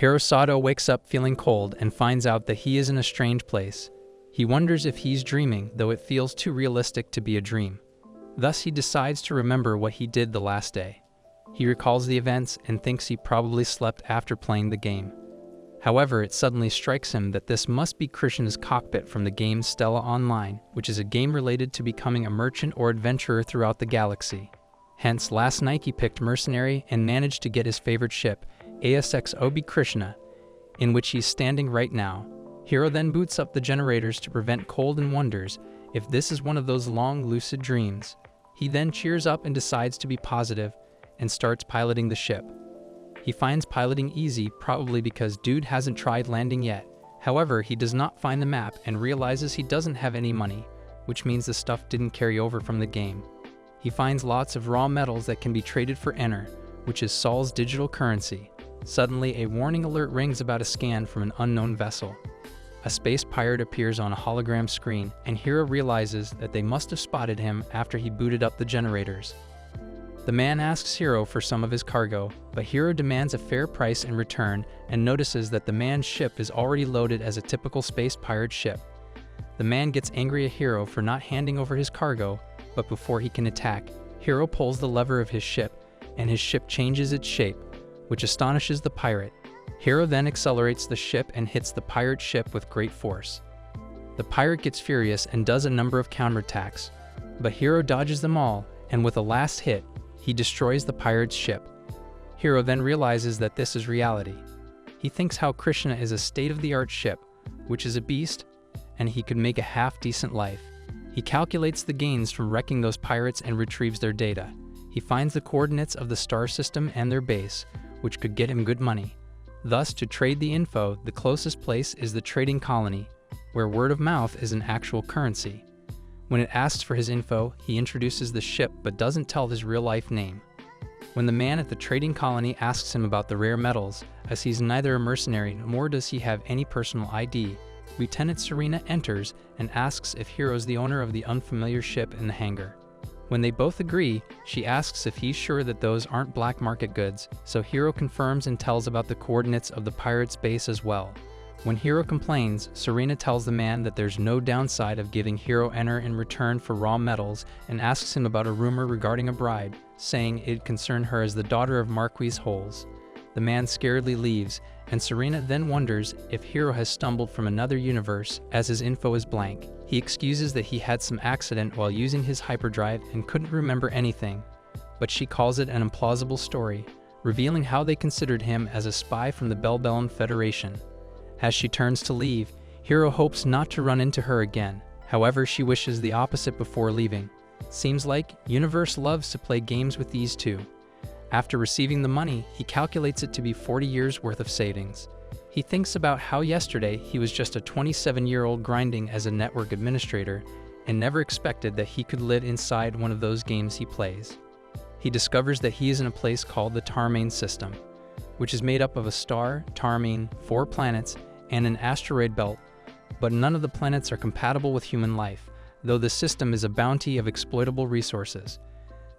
Hirosato wakes up feeling cold and finds out that he is in a strange place. He wonders if he's dreaming, though it feels too realistic to be a dream. Thus, he decides to remember what he did the last day. He recalls the events and thinks he probably slept after playing the game. However, it suddenly strikes him that this must be Krishna's cockpit from the game Stella Online, which is a game related to becoming a merchant or adventurer throughout the galaxy. Hence, last night he picked Mercenary and managed to get his favorite ship, ASX Obi Krishna, in which he's standing right now. Hiro then boots up the generators to prevent cold and wonders if this is one of those long, lucid dreams. He then cheers up and decides to be positive and starts piloting the ship. He finds piloting easy, probably because dude hasn't tried landing yet. However, he does not find the map and realizes he doesn't have any money, which means the stuff didn't carry over from the game. He finds lots of raw metals that can be traded for Ener, which is Sol's digital currency. Suddenly, a warning alert rings about a scan from an unknown vessel. A space pirate appears on a hologram screen, and Hiro realizes that they must have spotted him after he booted up the generators. The man asks Hiro for some of his cargo, but Hiro demands a fair price in return and notices that the man's ship is already loaded as a typical space pirate ship. The man gets angry at Hiro for not handing over his cargo, but before he can attack, Hiro pulls the lever of his ship, and his ship changes its shape, which astonishes the pirate. Hiro then accelerates the ship and hits the pirate ship with great force. The pirate gets furious and does a number of counterattacks, but Hiro dodges them all, and with a last hit, he destroys the pirate's ship. Hiro then realizes that this is reality. He thinks how Krishna is a state-of-the-art ship, which is a beast, and he could make a half-decent life. He calculates the gains from wrecking those pirates and retrieves their data. He finds the coordinates of the star system and their base, which could get him good money. Thus, to trade the info, the closest place is the trading colony, where word of mouth is an actual currency. When it asks for his info, he introduces the ship but doesn't tell his real-life name. When the man at the trading colony asks him about the rare metals, as he's neither a mercenary nor does he have any personal ID, Lieutenant Serena enters and asks if Hiro's the owner of the unfamiliar ship in the hangar. When they both agree, she asks if he's sure that those aren't black market goods, so Hiro confirms and tells about the coordinates of the pirate's base as well. When Hiro complains, Serena tells the man that there's no downside of giving Hiro Ener in return for raw metals and asks him about a rumor regarding a bribe, saying it'd concern her as the daughter of Marquis Holes. The man scaredly leaves, and Serena then wonders if Hiro has stumbled from another universe as his info is blank. He excuses that he had some accident while using his hyperdrive and couldn't remember anything, but she calls it an implausible story, revealing how they considered him as a spy from the Bellbellum Federation. As she turns to leave, Hiro hopes not to run into her again. However, she wishes the opposite before leaving. Seems like Universe loves to play games with these two. After receiving the money, he calculates it to be 40 years worth of savings. He thinks about how yesterday he was just a 27-year-old grinding as a network administrator and never expected that he could live inside one of those games he plays. He discovers that he is in a place called the Tarmain system, which is made up of a star, Tarmain, 4 planets, and an asteroid belt, but none of the planets are compatible with human life, though the system is a bounty of exploitable resources.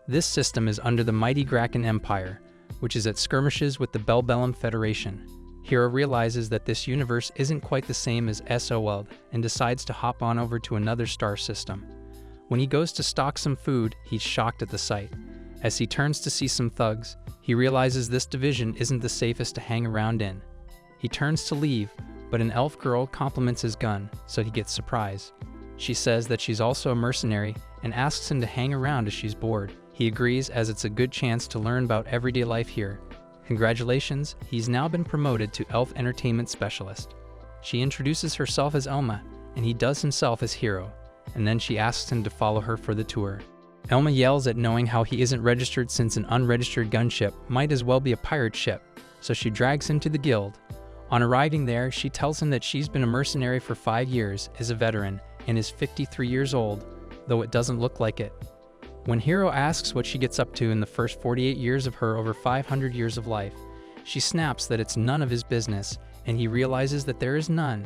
This system is under the mighty Graken Empire, which is at skirmishes with the Bellbellum Federation. Hiro realizes that this universe isn't quite the same as SOL and decides to hop on over to another star system. When he goes to stock some food, he's shocked at the sight. As he turns to see some thugs, he realizes this division isn't the safest to hang around in. He turns to leave, but an elf girl compliments his gun, so he gets surprised. She says that she's also a mercenary and asks him to hang around as she's bored. He agrees as it's a good chance to learn about everyday life here. Congratulations, he's now been promoted to Elf Entertainment Specialist. She introduces herself as Elma, and he does himself as Hiro, and then she asks him to follow her for the tour. Elma yells at knowing how he isn't registered since an unregistered gunship might as well be a pirate ship, so she drags him to the guild. On arriving there, she tells him that she's been a mercenary for 5 years, is a veteran, and is 53 years old, though it doesn't look like it. When Hiro asks what she gets up to in the first 48 years of her over 500 years of life, she snaps that it's none of his business, and he realizes that there is none.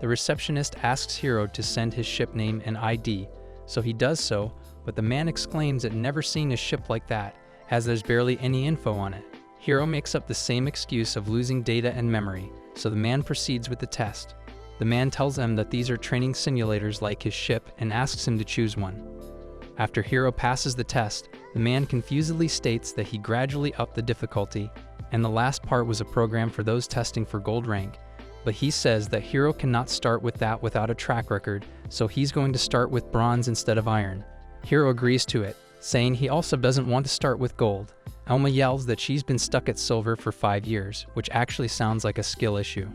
The receptionist asks Hiro to send his ship name and ID, so he does so, but the man exclaims at never seeing a ship like that, as there's barely any info on it. Hiro makes up the same excuse of losing data and memory, so the man proceeds with the test. The man tells him that these are training simulators like his ship and asks him to choose one. After Hiro passes the test, the man confusedly states that he gradually upped the difficulty, and the last part was a program for those testing for gold rank, but he says that Hiro cannot start with that without a track record, so he's going to start with bronze instead of iron. Hiro agrees to it, saying he also doesn't want to start with gold. Elma yells that she's been stuck at silver for 5 years, which actually sounds like a skill issue.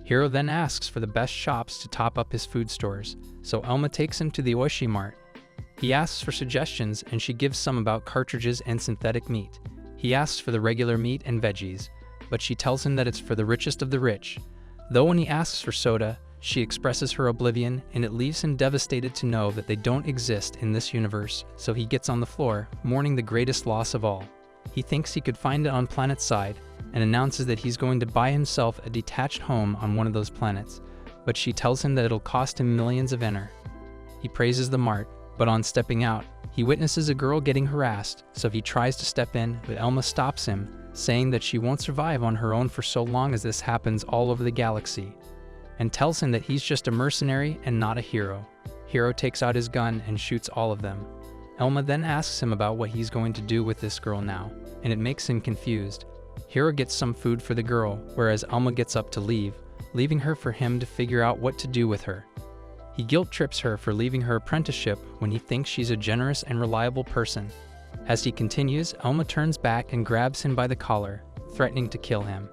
Hiro then asks for the best shops to top up his food stores, so Elma takes him to the Oishi Mart. He asks for suggestions and she gives some about cartridges and synthetic meat. He asks for the regular meat and veggies, but she tells him that it's for the richest of the rich. Though when he asks for soda, she expresses her oblivion, and it leaves him devastated to know that they don't exist in this universe, so he gets on the floor, mourning the greatest loss of all. He thinks he could find it on planet side, and announces that he's going to buy himself a detached home on one of those planets, but she tells him that it'll cost him millions of ener. He praises the mart, but on stepping out, he witnesses a girl getting harassed, so he tries to step in, but Elma stops him, saying that she won't survive on her own for so long as this happens all over the galaxy, and tells him that he's just a mercenary and not a hero. Hiro takes out his gun and shoots all of them. Elma then asks him about what he's going to do with this girl now, and it makes him confused. Hiro gets some food for the girl, whereas Elma gets up to leave, leaving her for him to figure out what to do with her. He guilt trips her for leaving her apprenticeship when he thinks she's a generous and reliable person. As he continues, Elma turns back and grabs him by the collar, threatening to kill him.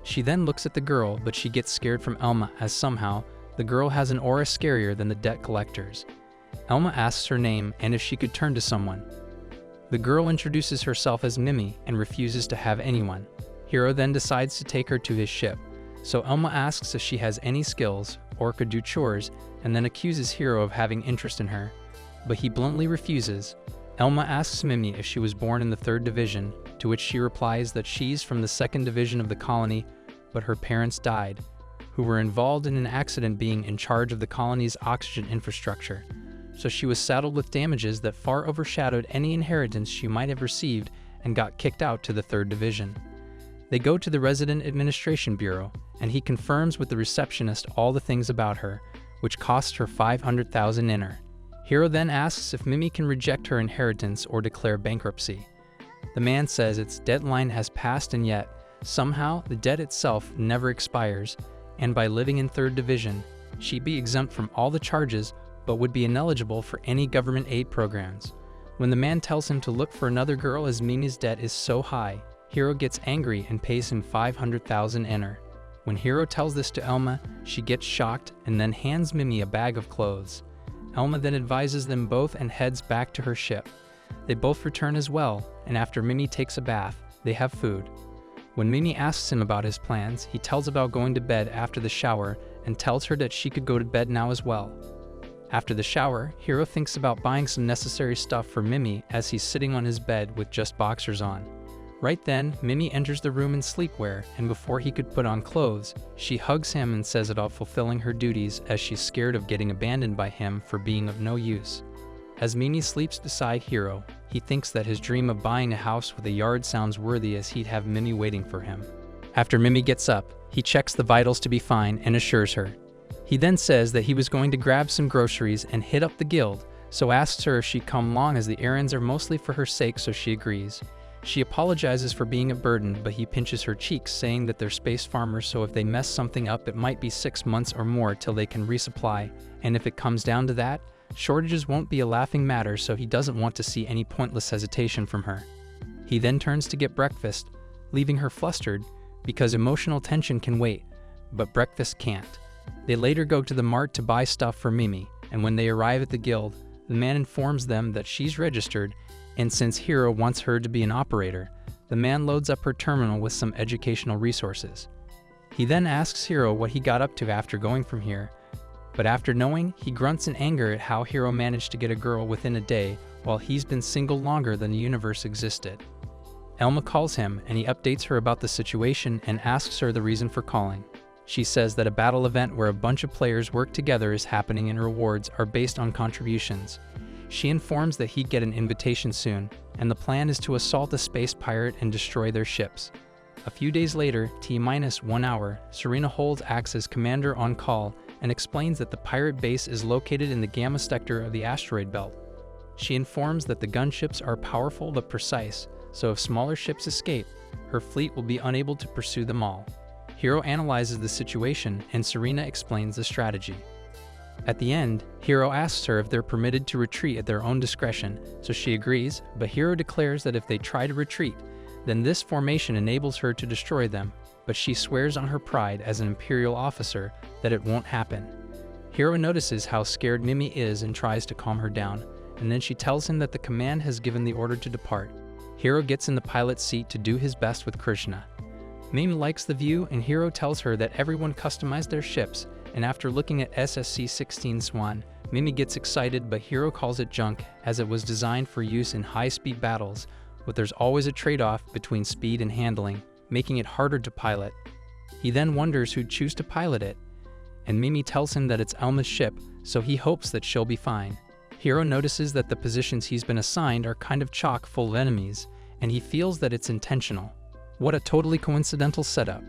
She then looks at the girl, but she gets scared from Elma as somehow the girl has an aura scarier than the debt collector's. Elma asks her name and if she could turn to someone. The girl introduces herself as Mimi and refuses to have anyone. Hiro then decides to take her to his ship, so Elma asks if she has any skills or could do chores, and then accuses Hiro of having interest in her, but he bluntly refuses. Elma asks Mimi if she was born in the 3rd Division, to which she replies that she's from the 2nd Division of the colony, but her parents died, who were involved in an accident being in charge of the colony's oxygen infrastructure, so she was saddled with damages that far overshadowed any inheritance she might have received and got kicked out to the 3rd Division. They go to the Resident Administration Bureau, and he confirms with the receptionist all the things about her, which cost her 500,000 ener. Hiro then asks if Mimi can reject her inheritance or declare bankruptcy. The man says its deadline has passed, and yet, somehow, the debt itself never expires, and by living in 3rd Division, she'd be exempt from all the charges but would be ineligible for any government aid programs. When the man tells him to look for another girl as Mimi's debt is so high, Hiro gets angry and pays him 500,000 ener. When Hiro tells this to Elma, she gets shocked and then hands Mimi a bag of clothes. Elma then advises them both and heads back to her ship. They both return as well, and after Mimi takes a bath, they have food. When Mimi asks him about his plans, he tells about going to bed after the shower and tells her that she could go to bed now as well. After the shower, Hiro thinks about buying some necessary stuff for Mimi as he's sitting on his bed with just boxers on. Right then, Mimi enters the room in sleepwear, and before he could put on clothes, she hugs him and says about fulfilling her duties as she's scared of getting abandoned by him for being of no use. As Mimi sleeps beside Hiro, he thinks that his dream of buying a house with a yard sounds worthy as he'd have Mimi waiting for him. After Mimi gets up, he checks the vitals to be fine and assures her. He then says that he was going to grab some groceries and hit up the guild, so asks her if she'd come along as the errands are mostly for her sake, so she agrees. She apologizes for being a burden, but he pinches her cheeks, saying that they're space farmers, so if they mess something up it might be 6 months or more till they can resupply, and if it comes down to that, shortages won't be a laughing matter, so he doesn't want to see any pointless hesitation from her. He then turns to get breakfast, leaving her flustered, because emotional tension can wait, but breakfast can't. They later go to the mart to buy stuff for Mimi, and when they arrive at the guild, the man informs them that she's registered, and since Hiro wants her to be an operator, the man loads up her terminal with some educational resources. He then asks Hiro what he got up to after going from here, but after knowing, he grunts in anger at how Hiro managed to get a girl within a day while he's been single longer than the universe existed. Elma calls him and he updates her about the situation and asks her the reason for calling. She says that a battle event where a bunch of players work together is happening and rewards are based on contributions. She informs that he'd get an invitation soon, and the plan is to assault a space pirate and destroy their ships. A few days later, T-1 hour, Serena holds acts as commander on call and explains that the pirate base is located in the Gamma sector of the asteroid belt. She informs that the gunships are powerful but precise, so if smaller ships escape, her fleet will be unable to pursue them all. Hiro analyzes the situation and Serena explains the strategy. At the end, Hiro asks her if they're permitted to retreat at their own discretion, so she agrees, but Hiro declares that if they try to retreat, then this formation enables her to destroy them, but she swears on her pride as an Imperial officer that it won't happen. Hiro notices how scared Mimi is and tries to calm her down, and then she tells him that the command has given the order to depart. Hiro gets in the pilot's seat to do his best with Krishna. Mimi likes the view and Hiro tells her that everyone customized their ships, and after looking at SSC-16 Swan, Mimi gets excited but Hiro calls it junk as it was designed for use in high-speed battles, but there's always a trade-off between speed and handling, making it harder to pilot. He then wonders who'd choose to pilot it, and Mimi tells him that it's Elma's ship, so he hopes that she'll be fine. Hiro notices that the positions he's been assigned are kind of chock full of enemies, and he feels that it's intentional. What a totally coincidental setup.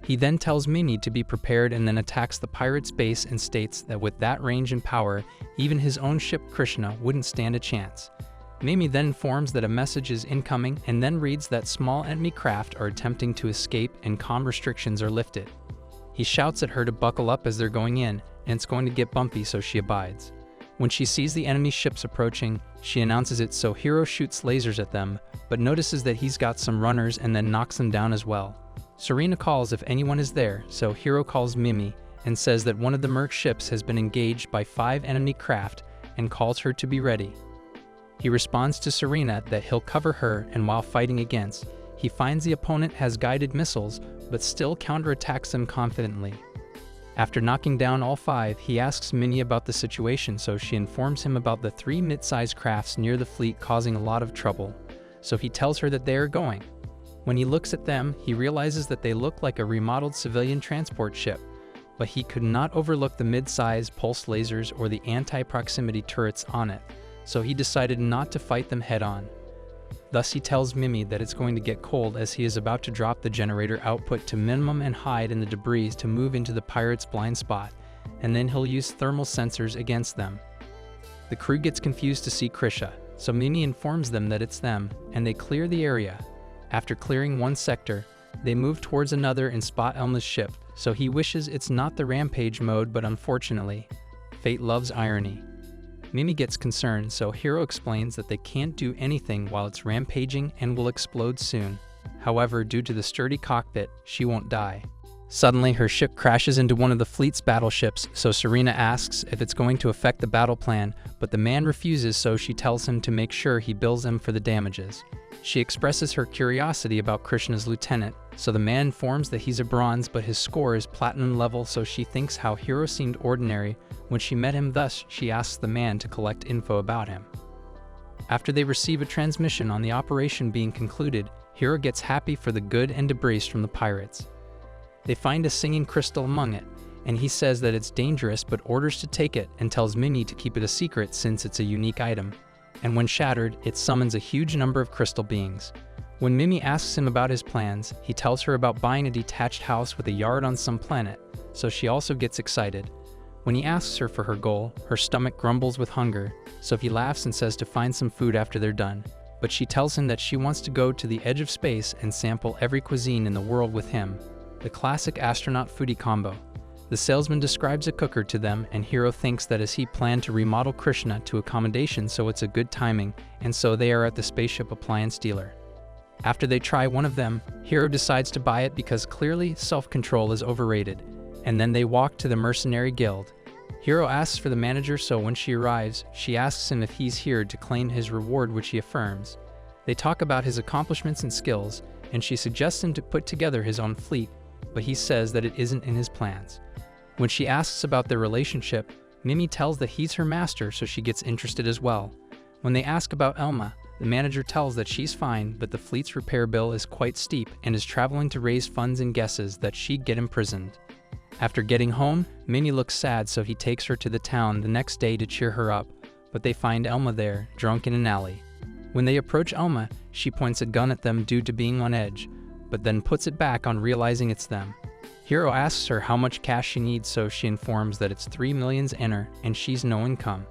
He then tells Mimi to be prepared and then attacks the pirate's base and states that with that range and power, even his own ship Krishna wouldn't stand a chance. Mimi then informs that a message is incoming and then reads that small enemy craft are attempting to escape and comm restrictions are lifted. He shouts at her to buckle up as they're going in, and it's going to get bumpy, so she abides. When she sees the enemy ships approaching, she announces it, so Hiro shoots lasers at them, but notices that he's got some runners and then knocks them down as well. Serena calls if anyone is there, so Hiro calls Mimi and says that one of the merc ships has been engaged by 5 enemy craft and calls her to be ready. He responds to Serena that he'll cover her, and while fighting against, he finds the opponent has guided missiles but still counterattacks them confidently. After knocking down all 5, he asks Mimi about the situation, so she informs him about the 3 mid-sized crafts near the fleet causing a lot of trouble, so he tells her that they are going. When he looks at them, he realizes that they look like a remodeled civilian transport ship, but he could not overlook the mid-size pulse lasers or the anti-proximity turrets on it, so he decided not to fight them head-on. Thus he tells Mimi that it's going to get cold as he is about to drop the generator output to minimum and hide in the debris to move into the pirate's blind spot, and then he'll use thermal sensors against them. The crew gets confused to see Krisha, so Mimi informs them that it's them, and they clear the area. After clearing one sector, they move towards another and spot Elma's ship, so he wishes it's not the rampage mode, but unfortunately, fate loves irony. Mimi gets concerned, so Hiro explains that they can't do anything while it's rampaging and will explode soon. However, due to the sturdy cockpit, she won't die. Suddenly, her ship crashes into one of the fleet's battleships, so Serena asks if it's going to affect the battle plan, but the man refuses, so she tells him to make sure he bills him for the damages. She expresses her curiosity about Krishna's lieutenant, so the man informs that he's a bronze but his score is platinum level, so she thinks how Hiro seemed ordinary when she met him, thus she asks the man to collect info about him. After they receive a transmission on the operation being concluded, Hiro gets happy for the good and debris from the pirates. They find a singing crystal among it, and he says that it's dangerous but orders to take it and tells Mimi to keep it a secret since it's a unique item. And when shattered, it summons a huge number of crystal beings. When Mimi asks him about his plans, he tells her about buying a detached house with a yard on some planet, so she also gets excited. When he asks her for her goal, her stomach grumbles with hunger, so he laughs and says to find some food after they're done. But she tells him that she wants to go to the edge of space and sample every cuisine in the world with him. The classic astronaut foodie combo. The salesman describes a cooker to them, and Hiro thinks that as he planned to remodel Krishna to accommodation, so it's a good timing, and so they are at the spaceship appliance dealer. After they try one of them, Hiro decides to buy it because clearly self-control is overrated, and then they walk to the Mercenary Guild. Hiro asks for the manager, so when she arrives, she asks him if he's here to claim his reward, which he affirms. They talk about his accomplishments and skills, and she suggests him to put together his own fleet, but he says that it isn't in his plans. When she asks about their relationship, Mimi tells that he's her master, so she gets interested as well. When they ask about Elma, the manager tells that she's fine, but the fleet's repair bill is quite steep and is traveling to raise funds and guesses that she'd get imprisoned. After getting home, Mimi looks sad, so he takes her to the town the next day to cheer her up, but they find Elma there, drunk in an alley. When they approach Elma, she points a gun at them due to being on edge, but then puts it back on realizing it's them. Hero asks her how much cash she needs, so she informs that it's 3 million yen and she's no income.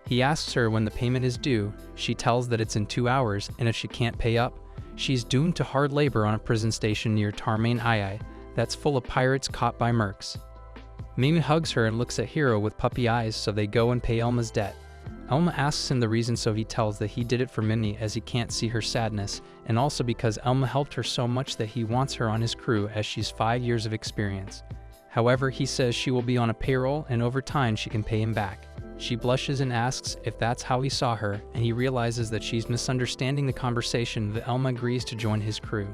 He asks her when the payment is due. She tells that it's in 2 hours, and if she can't pay up, she's doomed to hard labor on a prison station near Tarmain Ii that's full of pirates caught by mercs. Mimi hugs her and looks at Hero with puppy eyes, so they go and pay Elma's debt. Elma asks him the reason, so he tells that he did it for Mimi as he can't see her sadness, and also because Elma helped her so much that he wants her on his crew as she's 5 years of experience. However, he says she will be on a payroll and over time she can pay him back. She blushes and asks if that's how he saw her, and he realizes that she's misunderstanding the conversation, but Elma agrees to join his crew.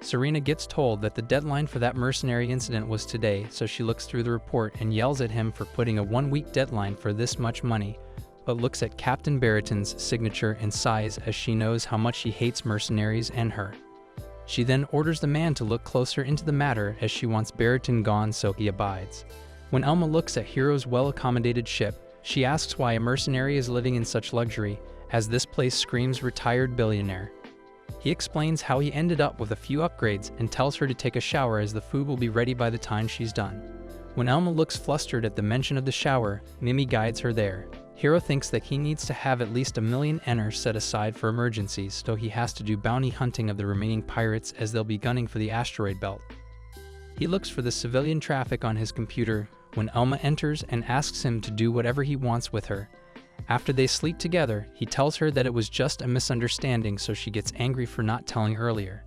Serena gets told that the deadline for that mercenary incident was today, so she looks through the report and yells at him for putting a 1-week deadline for this much money, but looks at Captain Barrington's signature and sighs as she knows how much he hates mercenaries and her. She then orders the man to look closer into the matter as she wants Barrington gone, so he abides. When Elma looks at Hero's well-accommodated ship, she asks why a mercenary is living in such luxury, as this place screams retired billionaire. He explains how he ended up with a few upgrades and tells her to take a shower as the food will be ready by the time she's done. When Elma looks flustered at the mention of the shower, Mimi guides her there. Hero thinks that he needs to have at least 1 million yen set aside for emergencies, so he has to do bounty hunting of the remaining pirates as they'll be gunning for the asteroid belt. He looks for the civilian traffic on his computer when Elma enters and asks him to do whatever he wants with her. After they sleep together, he tells her that it was just a misunderstanding, so she gets angry for not telling earlier.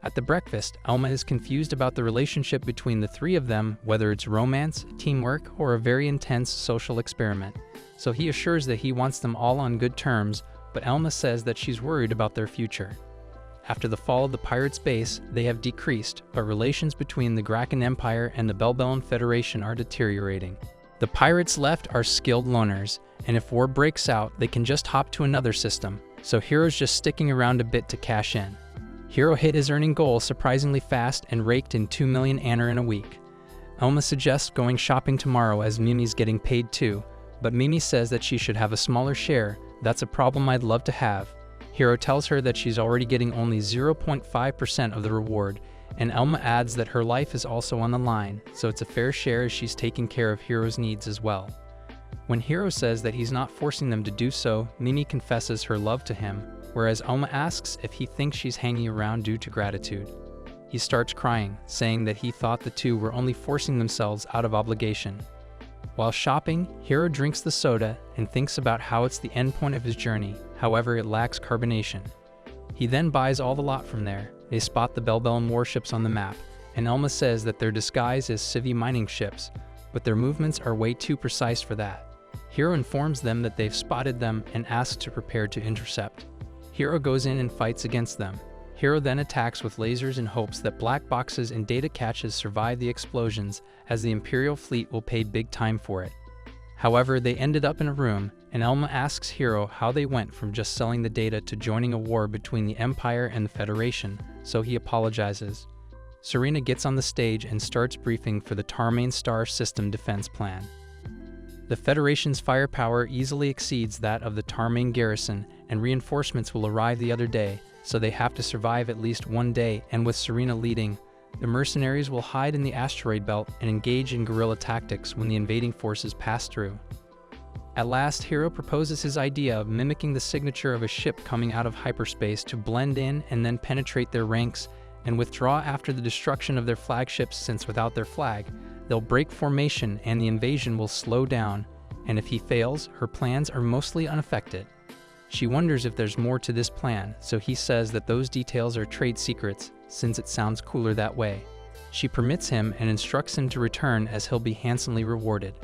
At the breakfast, Elma is confused about the relationship between the three of them, whether it's romance, teamwork, or a very intense social experiment. So he assures that he wants them all on good terms, but Elma says that she's worried about their future. After the fall of the Pirates' base, they have decreased, but relations between the Graken Empire and the Belbellan Federation are deteriorating. The pirates left are skilled loners, and if war breaks out, they can just hop to another system, so Hero's just sticking around a bit to cash in. Hero hit his earning goal surprisingly fast and raked in 2 million yen in a week. Elma suggests going shopping tomorrow as Mimi's getting paid too, but Mimi says that she should have a smaller share. That's a problem I'd love to have. Hero tells her that she's already getting only 0.5% of the reward, and Elma adds that her life is also on the line, so it's a fair share as she's taking care of Hero's needs as well. When Hero says that he's not forcing them to do so, Mimi confesses her love to him, whereas Elma asks if he thinks she's hanging around due to gratitude. He starts crying, saying that he thought the two were only forcing themselves out of obligation. While shopping, Hero drinks the soda and thinks about how it's the end point of his journey, however it lacks carbonation. He then buys all the lot from there. They spot the Belbellan warships on the map, and Elma says that their disguise is civvy mining ships, but their movements are way too precise for that. Hero informs them that they've spotted them and asks to prepare to intercept. Hero goes in and fights against them. Hero then attacks with lasers in hopes that black boxes and data caches survive the explosions, as the Imperial fleet will pay big time for it. However, they ended up in a room, and Elma asks Hero how they went from just selling the data to joining a war between the Empire and the Federation, so he apologizes. Serena gets on the stage and starts briefing for the Tarmain Star System defense plan. The Federation's firepower easily exceeds that of the Tarmain garrison, and reinforcements will arrive the other day, so they have to survive at least one day, and with Serena leading, the mercenaries will hide in the asteroid belt and engage in guerrilla tactics when the invading forces pass through. At last, Hero proposes his idea of mimicking the signature of a ship coming out of hyperspace to blend in and then penetrate their ranks and withdraw after the destruction of their flagships, since without their flag, they'll break formation and the invasion will slow down, and if he fails, her plans are mostly unaffected. She wonders if there's more to this plan, so he says that those details are trade secrets, since it sounds cooler that way. She permits him and instructs him to return as he'll be handsomely rewarded.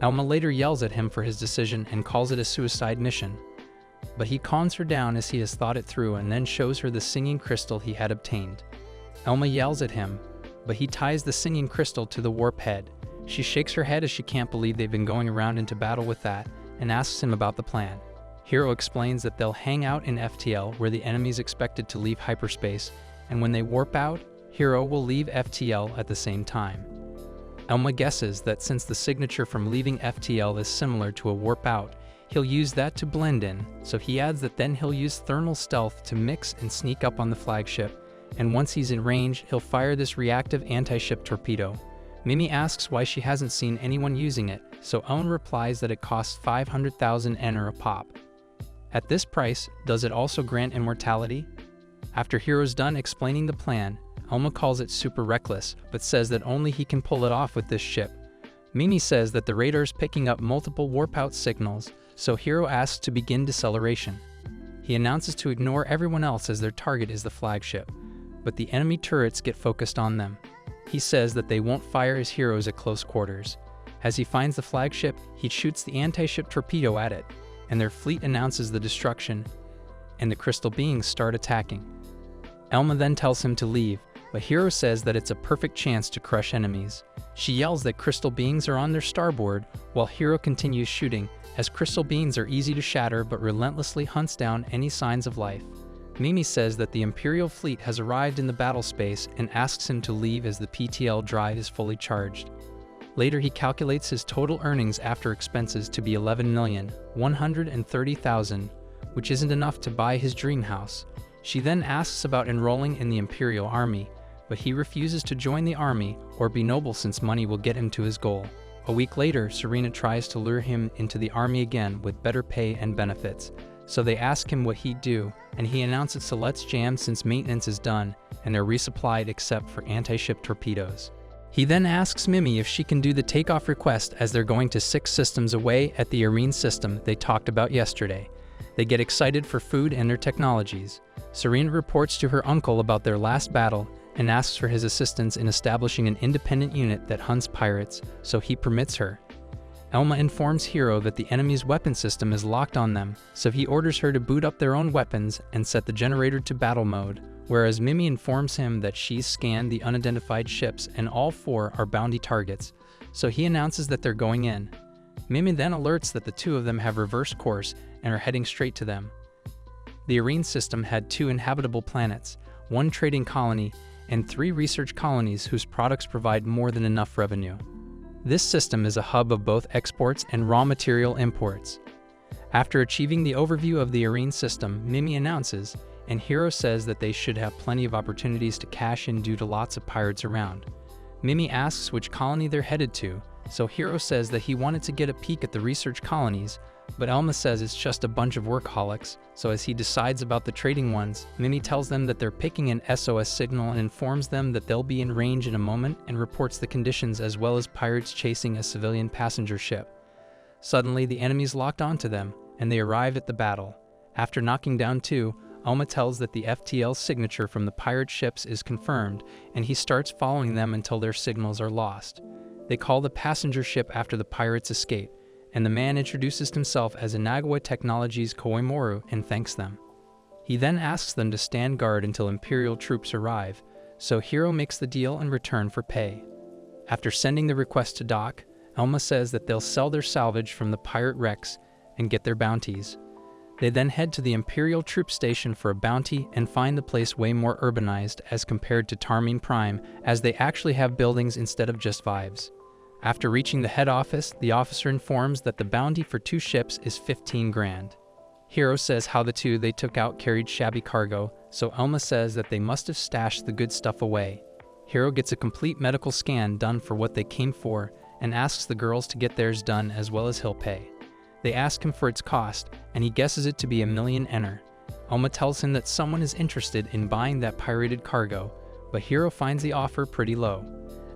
Elma later yells at him for his decision and calls it a suicide mission. But he calms her down as he has thought it through and then shows her the singing crystal he had obtained. Elma yells at him, but he ties the singing crystal to the warp head. She shakes her head as she can't believe they've been going around into battle with that, and asks him about the plan. Hero explains that they'll hang out in FTL where the enemy's expected to leave hyperspace, and when they warp out, Hero will leave FTL at the same time. Elma guesses that since the signature from leaving FTL is similar to a warp out, he'll use that to blend in, so he adds that then he'll use thermal stealth to mix and sneak up on the flagship, and once he's in range, he'll fire this reactive anti-ship torpedo. Mimi asks why she hasn't seen anyone using it, so Owen replies that it costs 500,000 ener a pop. At this price, does it also grant immortality? After Hero's done explaining the plan, Elma calls it super reckless, but says that only he can pull it off with this ship. Mimi says that the radar's picking up multiple warp-out signals, so Hero asks to begin deceleration. He announces to ignore everyone else as their target is the flagship, but the enemy turrets get focused on them. He says that they won't fire his heroes at close quarters. As he finds the flagship, he shoots the anti-ship torpedo at it, and their fleet announces the destruction, and the crystal beings start attacking. Elma then tells him to leave, but Hero says that it's a perfect chance to crush enemies. She yells that crystal beings are on their starboard, while Hero continues shooting, as crystal beings are easy to shatter but relentlessly hunts down any signs of life. Mimi says that the Imperial fleet has arrived in the battle space and asks him to leave as the PTL drive is fully charged. Later he calculates his total earnings after expenses to be 11,130,000, which isn't enough to buy his dream house. She then asks about enrolling in the Imperial Army, but he refuses to join the army or be noble since money will get him to his goal. A week later, Serena tries to lure him into the army again with better pay and benefits, so they ask him what he'd do, and he announces to let's jam since maintenance is done and they're resupplied except for anti-ship torpedoes. He then asks Mimi if she can do the takeoff request as they're going to 6 systems away at the Heroines system they talked about yesterday. They get excited for food and their technologies. Serena reports to her uncle about their last battle and asks for his assistance in establishing an independent unit that hunts pirates, so he permits her. Elma informs Hero that the enemy's weapon system is locked on them, so he orders her to boot up their own weapons and set the generator to battle mode, whereas Mimi informs him that she's scanned the unidentified ships and all 4 are bounty targets, so he announces that they're going in. Mimi then alerts that the 2 of them have reversed course and are heading straight to them. The Heroines system had 2 inhabitable planets, 1 trading colony, and 3 research colonies whose products provide more than enough revenue. This system is a hub of both exports and raw material imports. After achieving the overview of the Heroines system, Mimi announces, and Hero says that they should have plenty of opportunities to cash in due to lots of pirates around. Mimi asks which colony they're headed to, so Hero says that he wanted to get a peek at the research colonies, but Elma says it's just a bunch of workaholics, so as he decides about the trading ones, Mimi tells them that they're picking an SOS signal and informs them that they'll be in range in a moment and reports the conditions as well as pirates chasing a civilian passenger ship. Suddenly, the enemies locked onto them, and they arrive at the battle. After knocking down 2, Elma tells that the FTL signature from the pirate ships is confirmed, and he starts following them until their signals are lost. They call the passenger ship after the pirates escape, and the man introduces himself as Inagawa Technologies Koimoru and thanks them. He then asks them to stand guard until Imperial troops arrive, so Hero makes the deal in return for pay. After sending the request to dock, Elma says that they'll sell their salvage from the pirate wrecks and get their bounties. They then head to the Imperial troop station for a bounty and find the place way more urbanized as compared to Tarmine Prime, as they actually have buildings instead of just vibes. After reaching the head office, the officer informs that the bounty for 2 ships is 15 grand. Hero says how the 2 they took out carried shabby cargo, so Elma says that they must have stashed the good stuff away. Hero gets a complete medical scan done for what they came for and asks the girls to get theirs done as well as he'll pay. They ask him for its cost, and he guesses it to be 1 million ener. Elma tells him that someone is interested in buying that pirated cargo, but Hero finds the offer pretty low.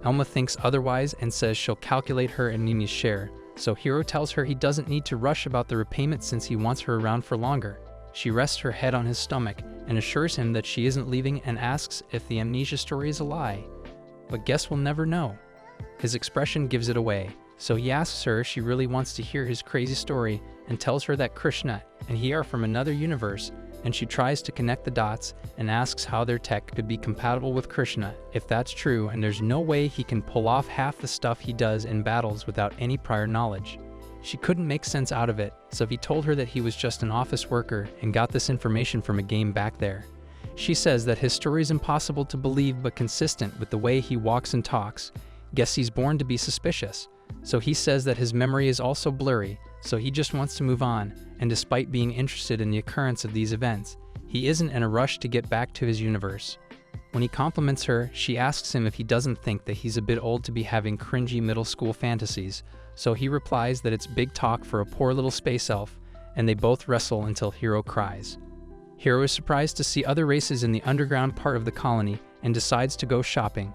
Elma thinks otherwise and says she'll calculate her and Mimi's share, so Hero tells her he doesn't need to rush about the repayment since he wants her around for longer. She rests her head on his stomach and assures him that she isn't leaving and asks if the amnesia story is a lie. But guess we'll never know. His expression gives it away, so he asks her if she really wants to hear his crazy story and tells her that Krishna and he are from another universe, and she tries to connect the dots and asks how their tech could be compatible with Krishna if that's true, and there's no way he can pull off half the stuff he does in battles without any prior knowledge. She couldn't make sense out of it, so he told her that he was just an office worker and got this information from a game back there. She says that his story is impossible to believe but consistent with the way he walks and talks. Guess he's born to be suspicious. So he says that his memory is also blurry, so he just wants to move on, and despite being interested in the occurrence of these events, he isn't in a rush to get back to his universe. When he compliments her, she asks him if he doesn't think that he's a bit old to be having cringy middle school fantasies, so he replies that it's big talk for a poor little space elf, and they both wrestle until Hiro cries. Hiro is surprised to see other races in the underground part of the colony and decides to go shopping.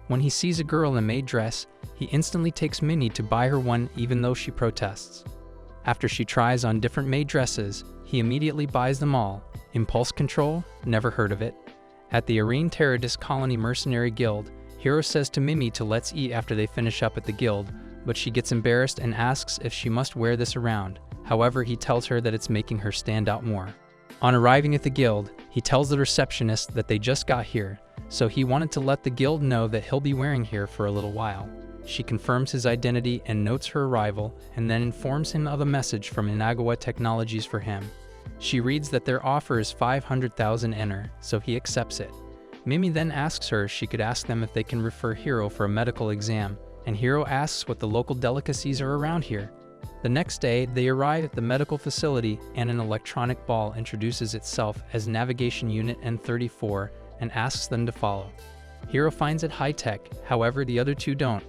When he sees a girl in a maid dress, he instantly takes Mimi to buy her one even though she protests. After she tries on different maid dresses, he immediately buys them all. Impulse control? Never heard of it. At the Reincarnated colony mercenary guild, Hiro says to Mimi to let's eat after they finish up at the guild, but she gets embarrassed and asks if she must wear this around. However, he tells her that it's making her stand out more. On arriving at the guild, he tells the receptionist that they just got here, so he wanted to let the guild know that he'll be wearing here for a little while. She confirms his identity and notes her arrival, and then informs him of a message from Manhwa Technologies for him. She reads that their offer is 500,000 ener, so he accepts it. Mimi then asks her if she could ask them if they can refer Hiro for a medical exam, and Hiro asks what the local delicacies are around here. The next day, they arrive at the medical facility and an electronic ball introduces itself as Navigation Unit N34 and asks them to follow. Hiro finds it high-tech, however the other two don't,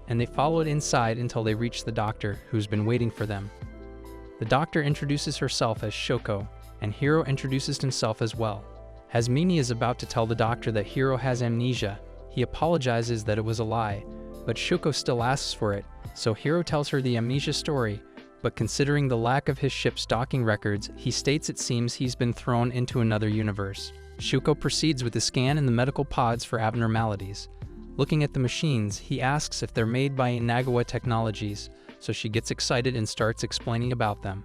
and they follow it inside until they reach the doctor, who's been waiting for them. The doctor introduces herself as Shoko, and Hiro introduces himself as well. As Mimi is about to tell the doctor that Hiro has amnesia, he apologizes that it was a lie, but Shoko still asks for it, so Hiro tells her the amnesia story, but considering the lack of his ship's docking records, he states it seems he's been thrown into another universe. Shoko proceeds with the scan in the medical pods for abnormalities. Looking at the machines, he asks if they're made by Manhwa Technologies, so she gets excited and starts explaining about them.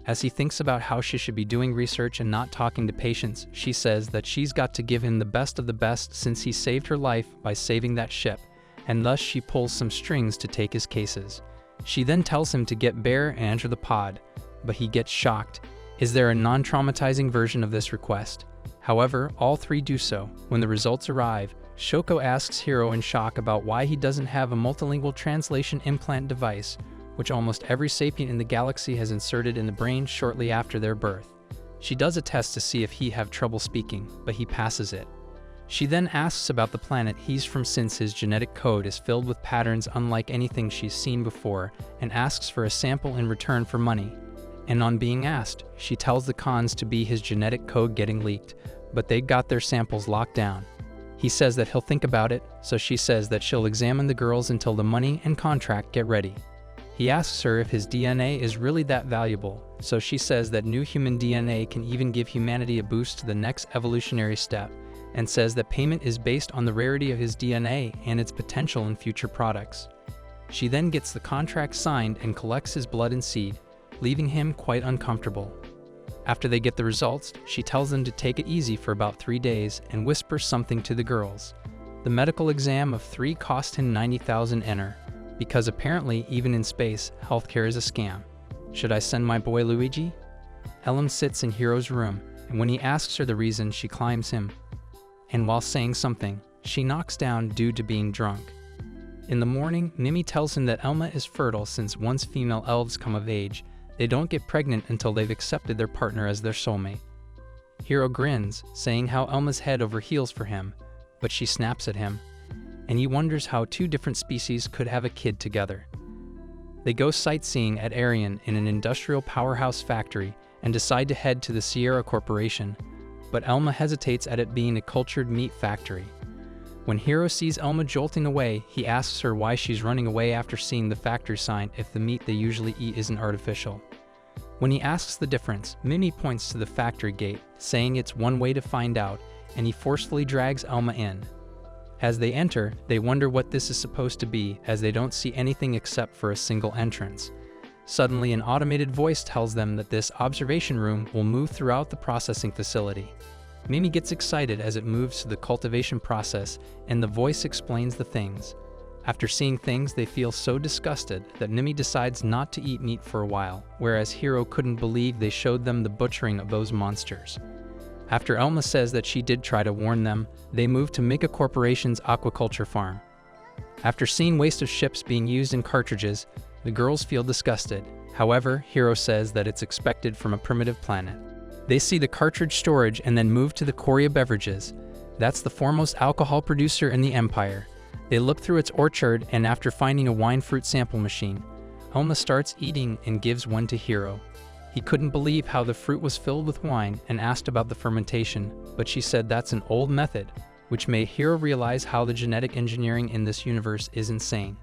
As he thinks about how she should be doing research and not talking to patients, she says that she's got to give him the best of the best since he saved her life by saving that ship, and thus she pulls some strings to take his cases. She then tells him to get bare and enter the pod, but he gets shocked. Is there a non-traumatizing version of this request? However, all three do so. When the results arrive, Shoko asks Hiro in shock about why he doesn't have a multilingual translation implant device, which almost every sapient in the galaxy has inserted in the brain shortly after their birth. She does a test to see if he have trouble speaking, but he passes it. She then asks about the planet he's from since his genetic code is filled with patterns unlike anything she's seen before, and asks for a sample in return for money. And on being asked, she tells the cons to be his genetic code getting leaked, but they got their samples locked down. He says that he'll think about it, so she says that she'll examine the girls until the money and contract get ready. He asks her if his DNA is really that valuable, so she says that new human DNA can even give humanity a boost to the next evolutionary step, and says that payment is based on the rarity of his DNA and its potential in future products. She then gets the contract signed and collects his blood and seed, leaving him quite uncomfortable. After they get the results, she tells them to take it easy for about 3 days and whispers something to the girls. The medical exam of 3 cost him 90,000 ener, because apparently even in space, healthcare is a scam. Should I send my boy Luigi? Ellen sits in Hiro's room, and when he asks her the reason, she climbs him. And while saying something, she knocks down due to being drunk. In the morning, Mimi tells him that Elma is fertile since once female elves come of age, they don't get pregnant until they've accepted their partner as their soulmate. Hiro grins, saying how Elma's head over heels for him, but she snaps at him, and he wonders how 2 different species could have a kid together. They go sightseeing at Arian in an industrial powerhouse factory and decide to head to the Sierra Corporation, but Elma hesitates at it being a cultured meat factory. When Hiro sees Elma jolting away, he asks her why she's running away after seeing the factory sign if the meat they usually eat isn't artificial. When he asks the difference, Mimi points to the factory gate, saying it's one way to find out, and he forcefully drags Elma in. As they enter, they wonder what this is supposed to be, as they don't see anything except for a single entrance. Suddenly, an automated voice tells them that this observation room will move throughout the processing facility. Mimi gets excited as it moves to the cultivation process, and the voice explains the things. After seeing things, they feel so disgusted that Mimi decides not to eat meat for a while, whereas Hiro couldn't believe they showed them the butchering of those monsters. After Elma says that she did try to warn them, they move to Mega Corporation's aquaculture farm. After seeing waste of ships being used in cartridges, the girls feel disgusted. However, Hiro says that it's expected from a primitive planet. They see the cartridge storage and then move to the Korea beverages. That's the foremost alcohol producer in the empire. They look through its orchard, and after finding a wine fruit sample machine, Elma starts eating and gives one to Hiro. He couldn't believe how the fruit was filled with wine and asked about the fermentation, but she said that's an old method, which made Hiro realize how the genetic engineering in this universe is insane.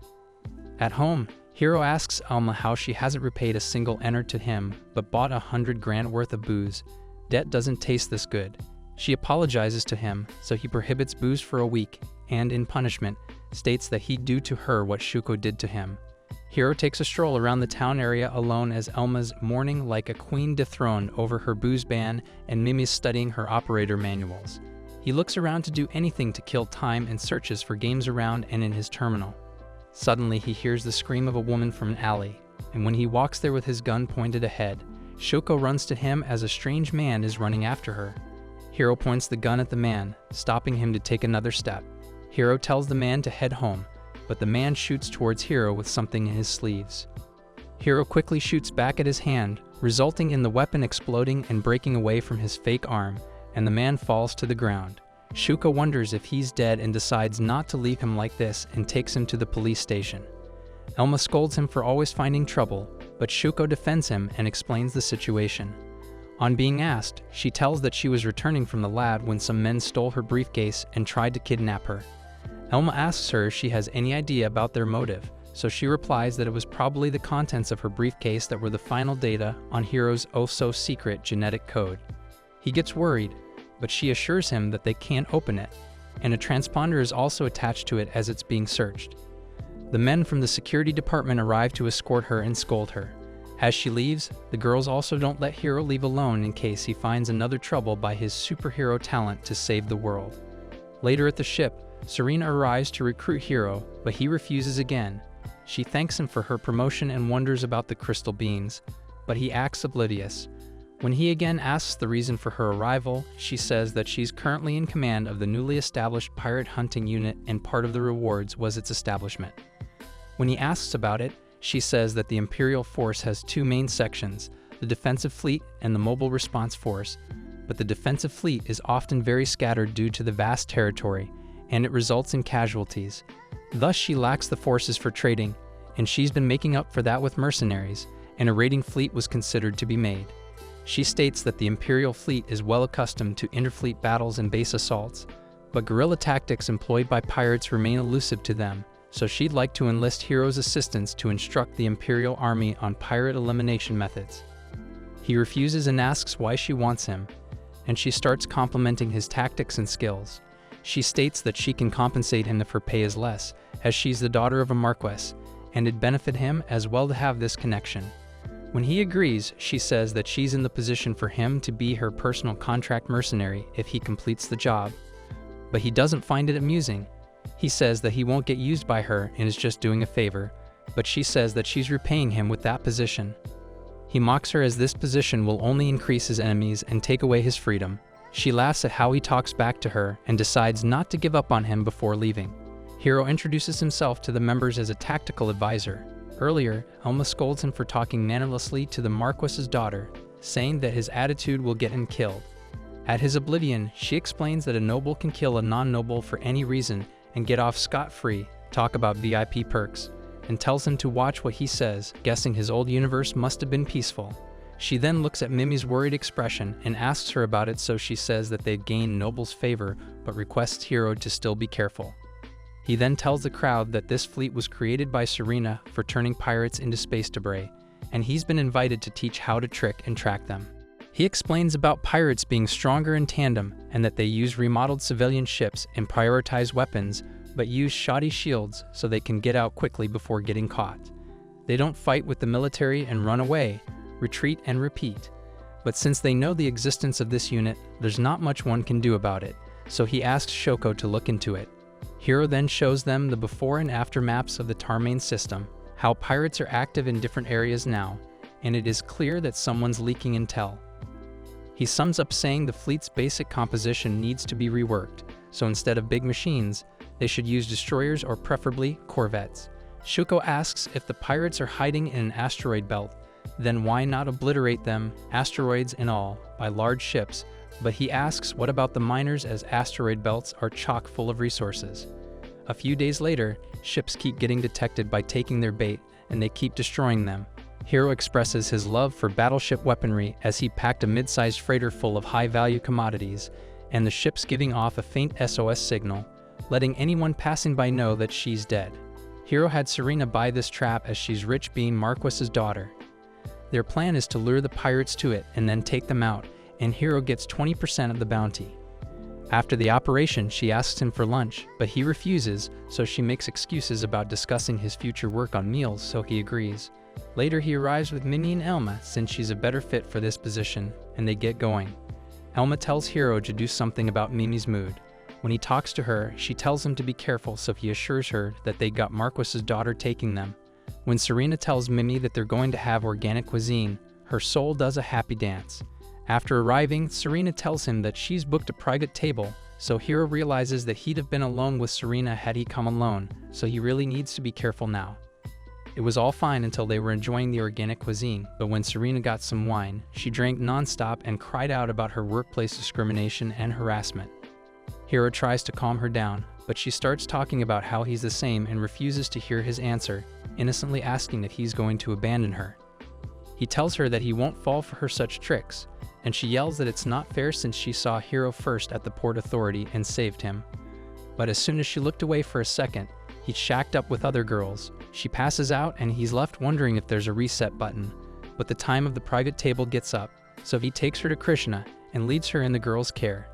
At home, Hiro asks Elma how she hasn't repaid a single ener to him, but bought 100 grand worth of booze. Debt doesn't taste this good. She apologizes to him, so he prohibits booze for a week, and in punishment, states that he'd do to her what Shuko did to him. Hiro takes a stroll around the town area alone as Elma's mourning like a queen dethroned over her booze ban and Mimi's studying her operator manuals. He looks around to do anything to kill time and searches for games around and in his terminal. Suddenly, he hears the scream of a woman from an alley, and when he walks there with his gun pointed ahead, Shoko runs to him as a strange man is running after her. Hiro points the gun at the man, stopping him to take another step. Hiro tells the man to head home, but the man shoots towards Hiro with something in his sleeves. Hiro quickly shoots back at his hand, resulting in the weapon exploding and breaking away from his fake arm, and the man falls to the ground. Shuko wonders if he's dead and decides not to leave him like this and takes him to the police station. Elma scolds him for always finding trouble, but Shuko defends him and explains the situation. On being asked, she tells that she was returning from the lab when some men stole her briefcase and tried to kidnap her. Elma asks her if she has any idea about their motive, so she replies that it was probably the contents of her briefcase that were the final data on Hiro's oh-so-secret genetic code. He gets worried, but she assures him that they can't open it, and a transponder is also attached to it as it's being searched. The men from the security department arrive to escort her and scold her. As she leaves, the girls also don't let Hiro leave alone in case he finds another trouble by his superhero talent to save the world. Later at the ship, Serena arrives to recruit Hiro, but he refuses again. She thanks him for her promotion and wonders about the crystal beans, but he acts oblivious. When he again asks the reason for her arrival, she says that she's currently in command of the newly established pirate hunting unit and part of the rewards was its establishment. When he asks about it, she says that the Imperial Force has two main sections, the Defensive Fleet and the Mobile Response Force, but the Defensive Fleet is often very scattered due to the vast territory, and it results in casualties. Thus she lacks the forces for trading, and she's been making up for that with mercenaries, and a raiding fleet was considered to be made. She states that the Imperial Fleet is well accustomed to interfleet battles and base assaults, but guerrilla tactics employed by pirates remain elusive to them, so she'd like to enlist Hiro's assistance to instruct the Imperial Army on pirate elimination methods. He refuses and asks why she wants him, and she starts complimenting his tactics and skills. She states that she can compensate him if her pay is less, as she's the daughter of a marquess, and it'd benefit him as well to have this connection. When he agrees, she says that she's in the position for him to be her personal contract mercenary if he completes the job. But he doesn't find it amusing. He says that he won't get used by her and is just doing a favor, but she says that she's repaying him with that position. He mocks her as this position will only increase his enemies and take away his freedom. She laughs at how he talks back to her and decides not to give up on him before leaving. Hiro introduces himself to the members as a tactical advisor. Earlier, Elma scolds him for talking mannerlessly to the Marquess's daughter, saying that his attitude will get him killed. At his oblivion, she explains that a noble can kill a non-noble for any reason and get off scot-free, talk about VIP perks, and tells him to watch what he says, guessing his old universe must have been peaceful. She then looks at Mimi's worried expression and asks her about it, so she says that they've gained Noble's favor, but requests Hiro to still be careful. He then tells the crowd that this fleet was created by Serena for turning pirates into space debris, and he's been invited to teach how to trick and track them. He explains about pirates being stronger in tandem and that they use remodeled civilian ships and prioritize weapons, but use shoddy shields so they can get out quickly before getting caught. They don't fight with the military and run away, retreat and repeat. But since they know the existence of this unit, there's not much one can do about it, so he asks Shoko to look into it. Hiro then shows them the before and after maps of the Tarmain system, how pirates are active in different areas now, and it is clear that someone's leaking intel. He sums up saying the fleet's basic composition needs to be reworked, so instead of big machines, they should use destroyers or preferably corvettes. Shuko asks if the pirates are hiding in an asteroid belt, then why not obliterate them, asteroids and all, by large ships, but he asks what about the miners, as asteroid belts are chock full of resources. A few days later, ships keep getting detected by taking their bait, and they keep destroying them. Hiro expresses his love for battleship weaponry as he packed a mid-sized freighter full of high-value commodities, and the ship's giving off a faint SOS signal, letting anyone passing by know that she's dead. Hiro had Serena buy this trap as she's rich, being Marquis's daughter. Their plan is to lure the pirates to it and then take them out, and Hiro gets 20% of the bounty. After the operation, she asks him for lunch, but he refuses, so she makes excuses about discussing his future work on meals, so he agrees. Later, he arrives with Mimi and Elma, since she's a better fit for this position, and they get going. Elma tells Hiro to do something about Mimi's mood. When he talks to her, she tells him to be careful, so he assures her that they got Marquis's daughter taking them. When Serena tells Mimi that they're going to have organic cuisine, her soul does a happy dance. After arriving, Serena tells him that she's booked a private table, so Hiro realizes that he'd have been alone with Serena had he come alone, so he really needs to be careful now. It was all fine until they were enjoying the organic cuisine, but when Serena got some wine, she drank non-stop and cried out about her workplace discrimination and harassment. Hiro tries to calm her down, but she starts talking about how he's the same and refuses to hear his answer, innocently asking if he's going to abandon her. He tells her that he won't fall for her such tricks, and she yells that it's not fair since she saw Hiro first at the Port Authority and saved him. But as soon as she looked away for a second, he's shacked up with other girls. She passes out and he's left wondering if there's a reset button. But the time of the private table gets up, so he takes her to Krishna and leads her in the girls' care.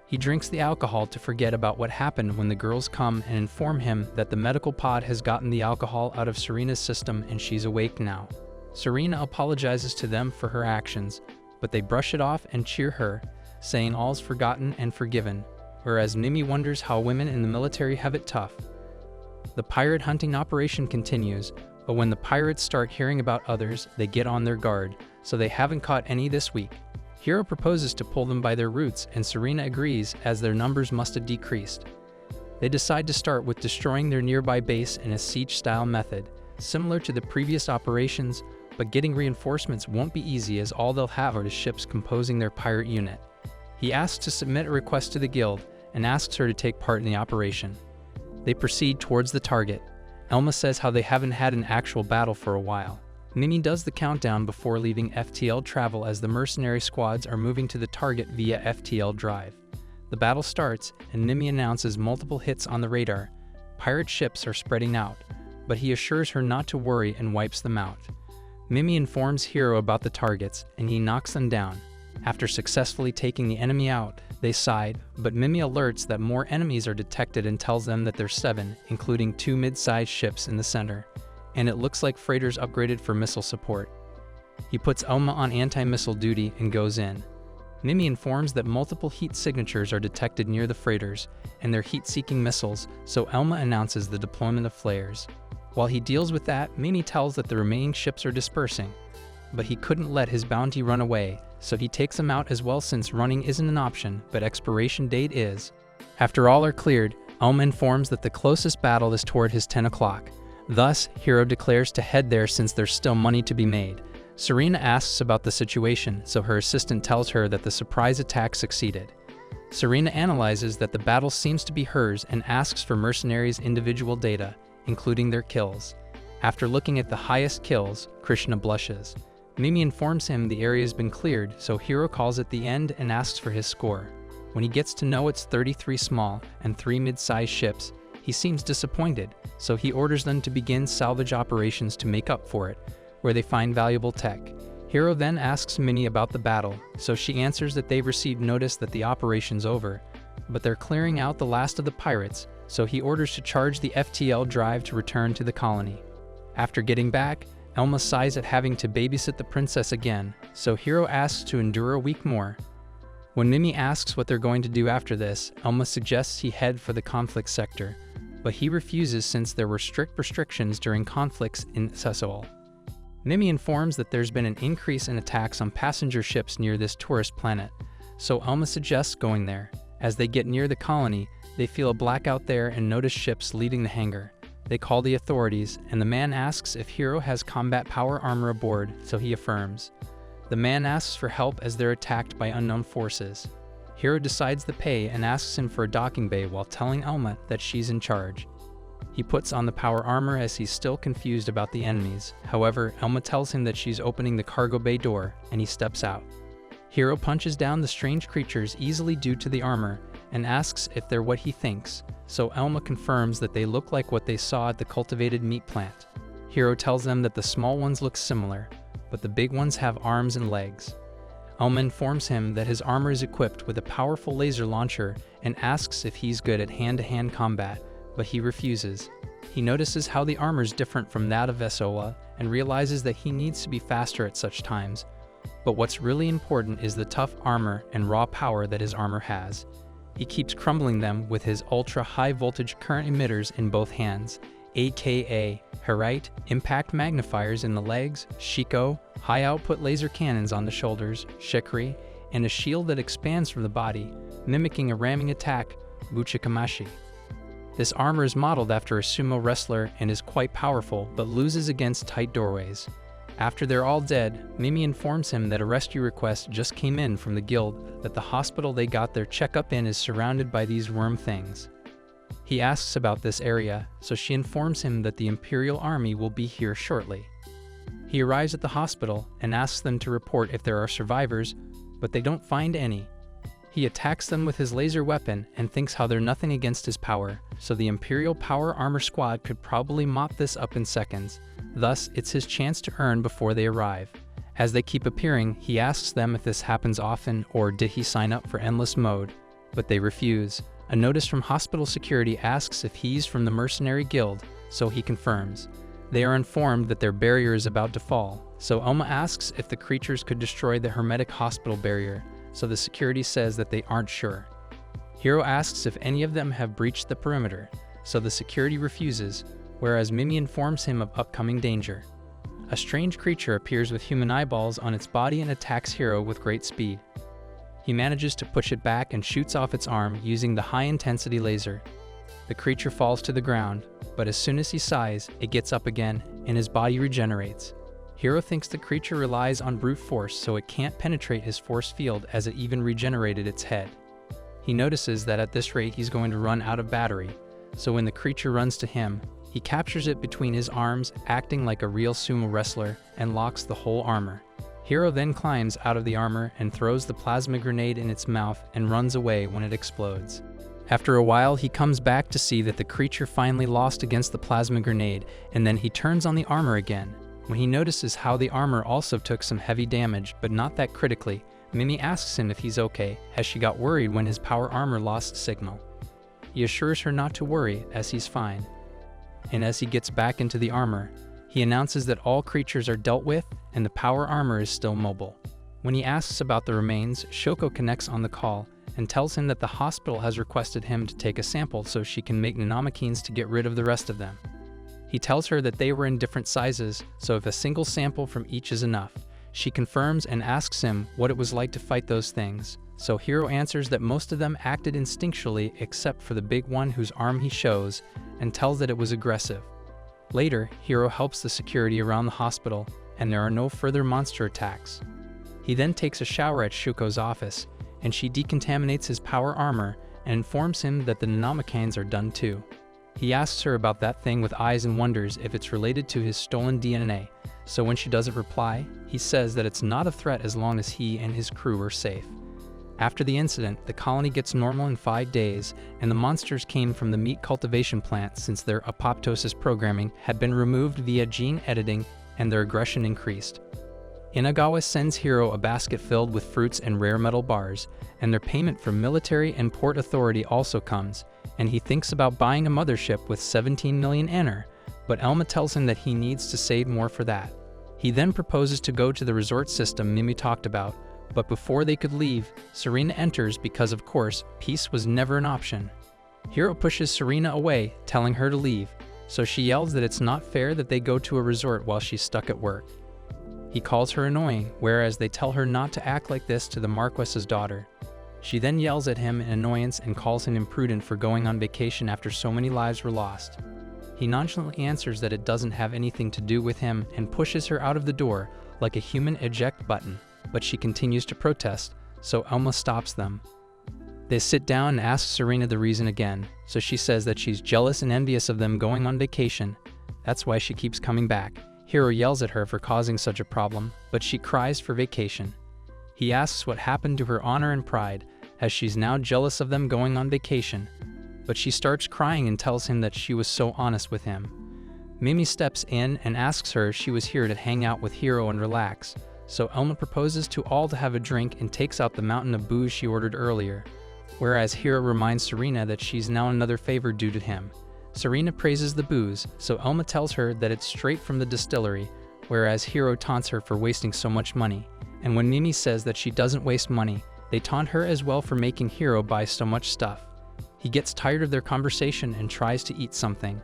He drinks the alcohol to forget about what happened when the girls come and inform him that the medical pod has gotten the alcohol out of Serena's system and she's awake now. Serena apologizes to them for her actions, but they brush it off and cheer her, saying all's forgotten and forgiven, whereas Mimi wonders how women in the military have it tough. The pirate hunting operation continues, but when the pirates start hearing about others, they get on their guard, so they haven't caught any this week. Hiro proposes to pull them by their roots, and Serena agrees as their numbers must have decreased. They decide to start with destroying their nearby base in a siege-style method, similar to the previous operations, but getting reinforcements won't be easy as all they'll have are the ships composing their pirate unit. He asks to submit a request to the guild and asks her to take part in the operation. They proceed towards the target. Elma says how they haven't had an actual battle for a while. Mimi does the countdown before leaving FTL travel as the mercenary squads are moving to the target via FTL drive. The battle starts and Mimi announces multiple hits on the radar. Pirate ships are spreading out, but he assures her not to worry and wipes them out. Mimi informs Hiro about the targets and he knocks them down. After successfully taking the enemy out, they side, but Mimi alerts that more enemies are detected and tells them that there's 7, including 2 mid-sized ships in the center, and it looks like freighters upgraded for missile support. He puts Elma on anti-missile duty and goes in. Mimi informs that multiple heat signatures are detected near the freighters, and they're heat-seeking missiles, so Elma announces the deployment of flares. While he deals with that, Mimi tells that the remaining ships are dispersing, but he couldn't let his bounty run away, so he takes them out as well since running isn't an option, but expiration date is. After all are cleared, Elma informs that the closest battle is toward his 10 o'clock. Thus, Hiro declares to head there since there's still money to be made. Serena asks about the situation, so her assistant tells her that the surprise attack succeeded. Serena analyzes that the battle seems to be hers and asks for Mercenary's individual data, including their kills. After looking at the highest kills, Krishna blushes. Mimi informs him the area has been cleared, so Hiro calls at the end and asks for his score. When he gets to know it's 33 small and 3 mid-sized ships, he seems disappointed, so he orders them to begin salvage operations to make up for it, where they find valuable tech. Hiro then asks Minnie about the battle, so she answers that they've received notice that the operation's over, but they're clearing out the last of the pirates, so he orders to charge the FTL drive to return to the colony. After getting back, Elma sighs at having to babysit the princess again, so Hiro asks to endure a week more. When Mimi asks what they're going to do after this, Elma suggests he head for the conflict sector, but he refuses since there were strict restrictions during conflicts in Sesol. Mimi informs that there's been an increase in attacks on passenger ships near this tourist planet, so Elma suggests going there. As they get near the colony, they feel a blackout there and notice ships leaving the hangar. They call the authorities, and the man asks if Hiro has combat power armor aboard, so he affirms. The man asks for help as they're attacked by unknown forces. Hiro decides the pay and asks him for a docking bay while telling Elma that she's in charge. He puts on the power armor as he's still confused about the enemies. However, Elma tells him that she's opening the cargo bay door, and he steps out. Hiro punches down the strange creatures easily due to the armor and asks if they're what he thinks, so Elma confirms that they look like what they saw at the cultivated meat plant. Hiro tells them that the small ones look similar, but the big ones have arms and legs. Elma informs him that his armor is equipped with a powerful laser launcher and asks if he's good at hand-to-hand combat, but he refuses. He notices how the armor is different from that of Vesoa and realizes that he needs to be faster at such times. But what's really important is the tough armor and raw power that his armor has. He keeps crumbling them with his ultra-high voltage current emitters in both hands, aka Herite, impact magnifiers in the legs, Shiko, high-output laser cannons on the shoulders, Shikri, and a shield that expands from the body, mimicking a ramming attack, Buchikamashi. This armor is modeled after a sumo wrestler and is quite powerful, but loses against tight doorways. After they're all dead, Mimi informs him that a rescue request just came in from the guild, that the hospital they got their checkup in is surrounded by these worm things. He asks about this area, so she informs him that the Imperial Army will be here shortly. He arrives at the hospital and asks them to report if there are survivors, but they don't find any. He attacks them with his laser weapon and thinks how they're nothing against his power, so the Imperial Power Armor Squad could probably mop this up in seconds. Thus, it's his chance to earn before they arrive. As they keep appearing, he asks them if this happens often or did he sign up for Endless Mode, but they refuse. A notice from hospital security asks if he's from the Mercenary Guild, so he confirms. They are informed that their barrier is about to fall, so Elma asks if the creatures could destroy the hermetic hospital barrier, so the security says that they aren't sure. Hiro asks if any of them have breached the perimeter, so the security refuses, whereas Mimi informs him of upcoming danger. A strange creature appears with human eyeballs on its body and attacks Hiro with great speed. He manages to push it back and shoots off its arm using the high-intensity laser. The creature falls to the ground, but as soon as he sighs, it gets up again, and his body regenerates. Hiro thinks the creature relies on brute force, so it can't penetrate his force field as it even regenerated its head. He notices that at this rate he's going to run out of battery, so when the creature runs to him, he captures it between his arms, acting like a real sumo wrestler, and locks the whole armor. Hiro then climbs out of the armor and throws the plasma grenade in its mouth and runs away when it explodes. After a while, he comes back to see that the creature finally lost against the plasma grenade, and then he turns on the armor again. When he notices how the armor also took some heavy damage, but not that critically, Mimi asks him if he's okay, as she got worried when his power armor lost signal. He assures her not to worry, as he's fine. And as he gets back into the armor, he announces that all creatures are dealt with and the power armor is still mobile. When he asks about the remains, Shoko connects on the call and tells him that the hospital has requested him to take a sample so she can make nanomachines to get rid of the rest of them. He tells her that they were in different sizes, so if a single sample from each is enough. She confirms and asks him what it was like to fight those things, so Hiro answers that most of them acted instinctually except for the big one whose arm he shows, and tells that it was aggressive. Later, Hiro helps the security around the hospital, and there are no further monster attacks. He then takes a shower at Shuko's office, and she decontaminates his power armor and informs him that the nanomachines are done too. He asks her about that thing with eyes and wonders if it's related to his stolen DNA, so when she doesn't reply, he says that it's not a threat as long as he and his crew are safe. After the incident, the colony gets normal in 5 days, and the monsters came from the meat cultivation plant since their apoptosis programming had been removed via gene editing and their aggression increased. Inagawa sends Hiro a basket filled with fruits and rare metal bars, and their payment from military and port authority also comes, and he thinks about buying a mothership with 17 million ener, but Elma tells him that he needs to save more for that. He then proposes to go to the resort system Mimi talked about, but before they could leave, Serena enters because, of course, peace was never an option. Hiro pushes Serena away, telling her to leave, so she yells that it's not fair that they go to a resort while she's stuck at work. He calls her annoying, whereas they tell her not to act like this to the Marquess's daughter. She then yells at him in annoyance and calls him imprudent for going on vacation after so many lives were lost. He nonchalantly answers that it doesn't have anything to do with him and pushes her out of the door like a human eject button. but she continues to protest, so Alma stops them. They sit down and ask Serena the reason again, so she says that she's jealous and envious of them going on vacation. That's why she keeps coming back. Hiro yells at her for causing such a problem, but she cries for vacation. He asks what happened to her honor and pride, as she's now jealous of them going on vacation, but she starts crying and tells him that she was so honest with him. Mimi steps in and asks her if she was here to hang out with Hiro and relax, so Elma proposes to all to have a drink and takes out the mountain of booze she ordered earlier, whereas Hiro reminds Serena that she's now another favor due to him. Serena praises the booze, so Elma tells her that it's straight from the distillery, whereas Hiro taunts her for wasting so much money. And when Mimi says that she doesn't waste money, they taunt her as well for making Hiro buy so much stuff. He gets tired of their conversation and tries to eat something.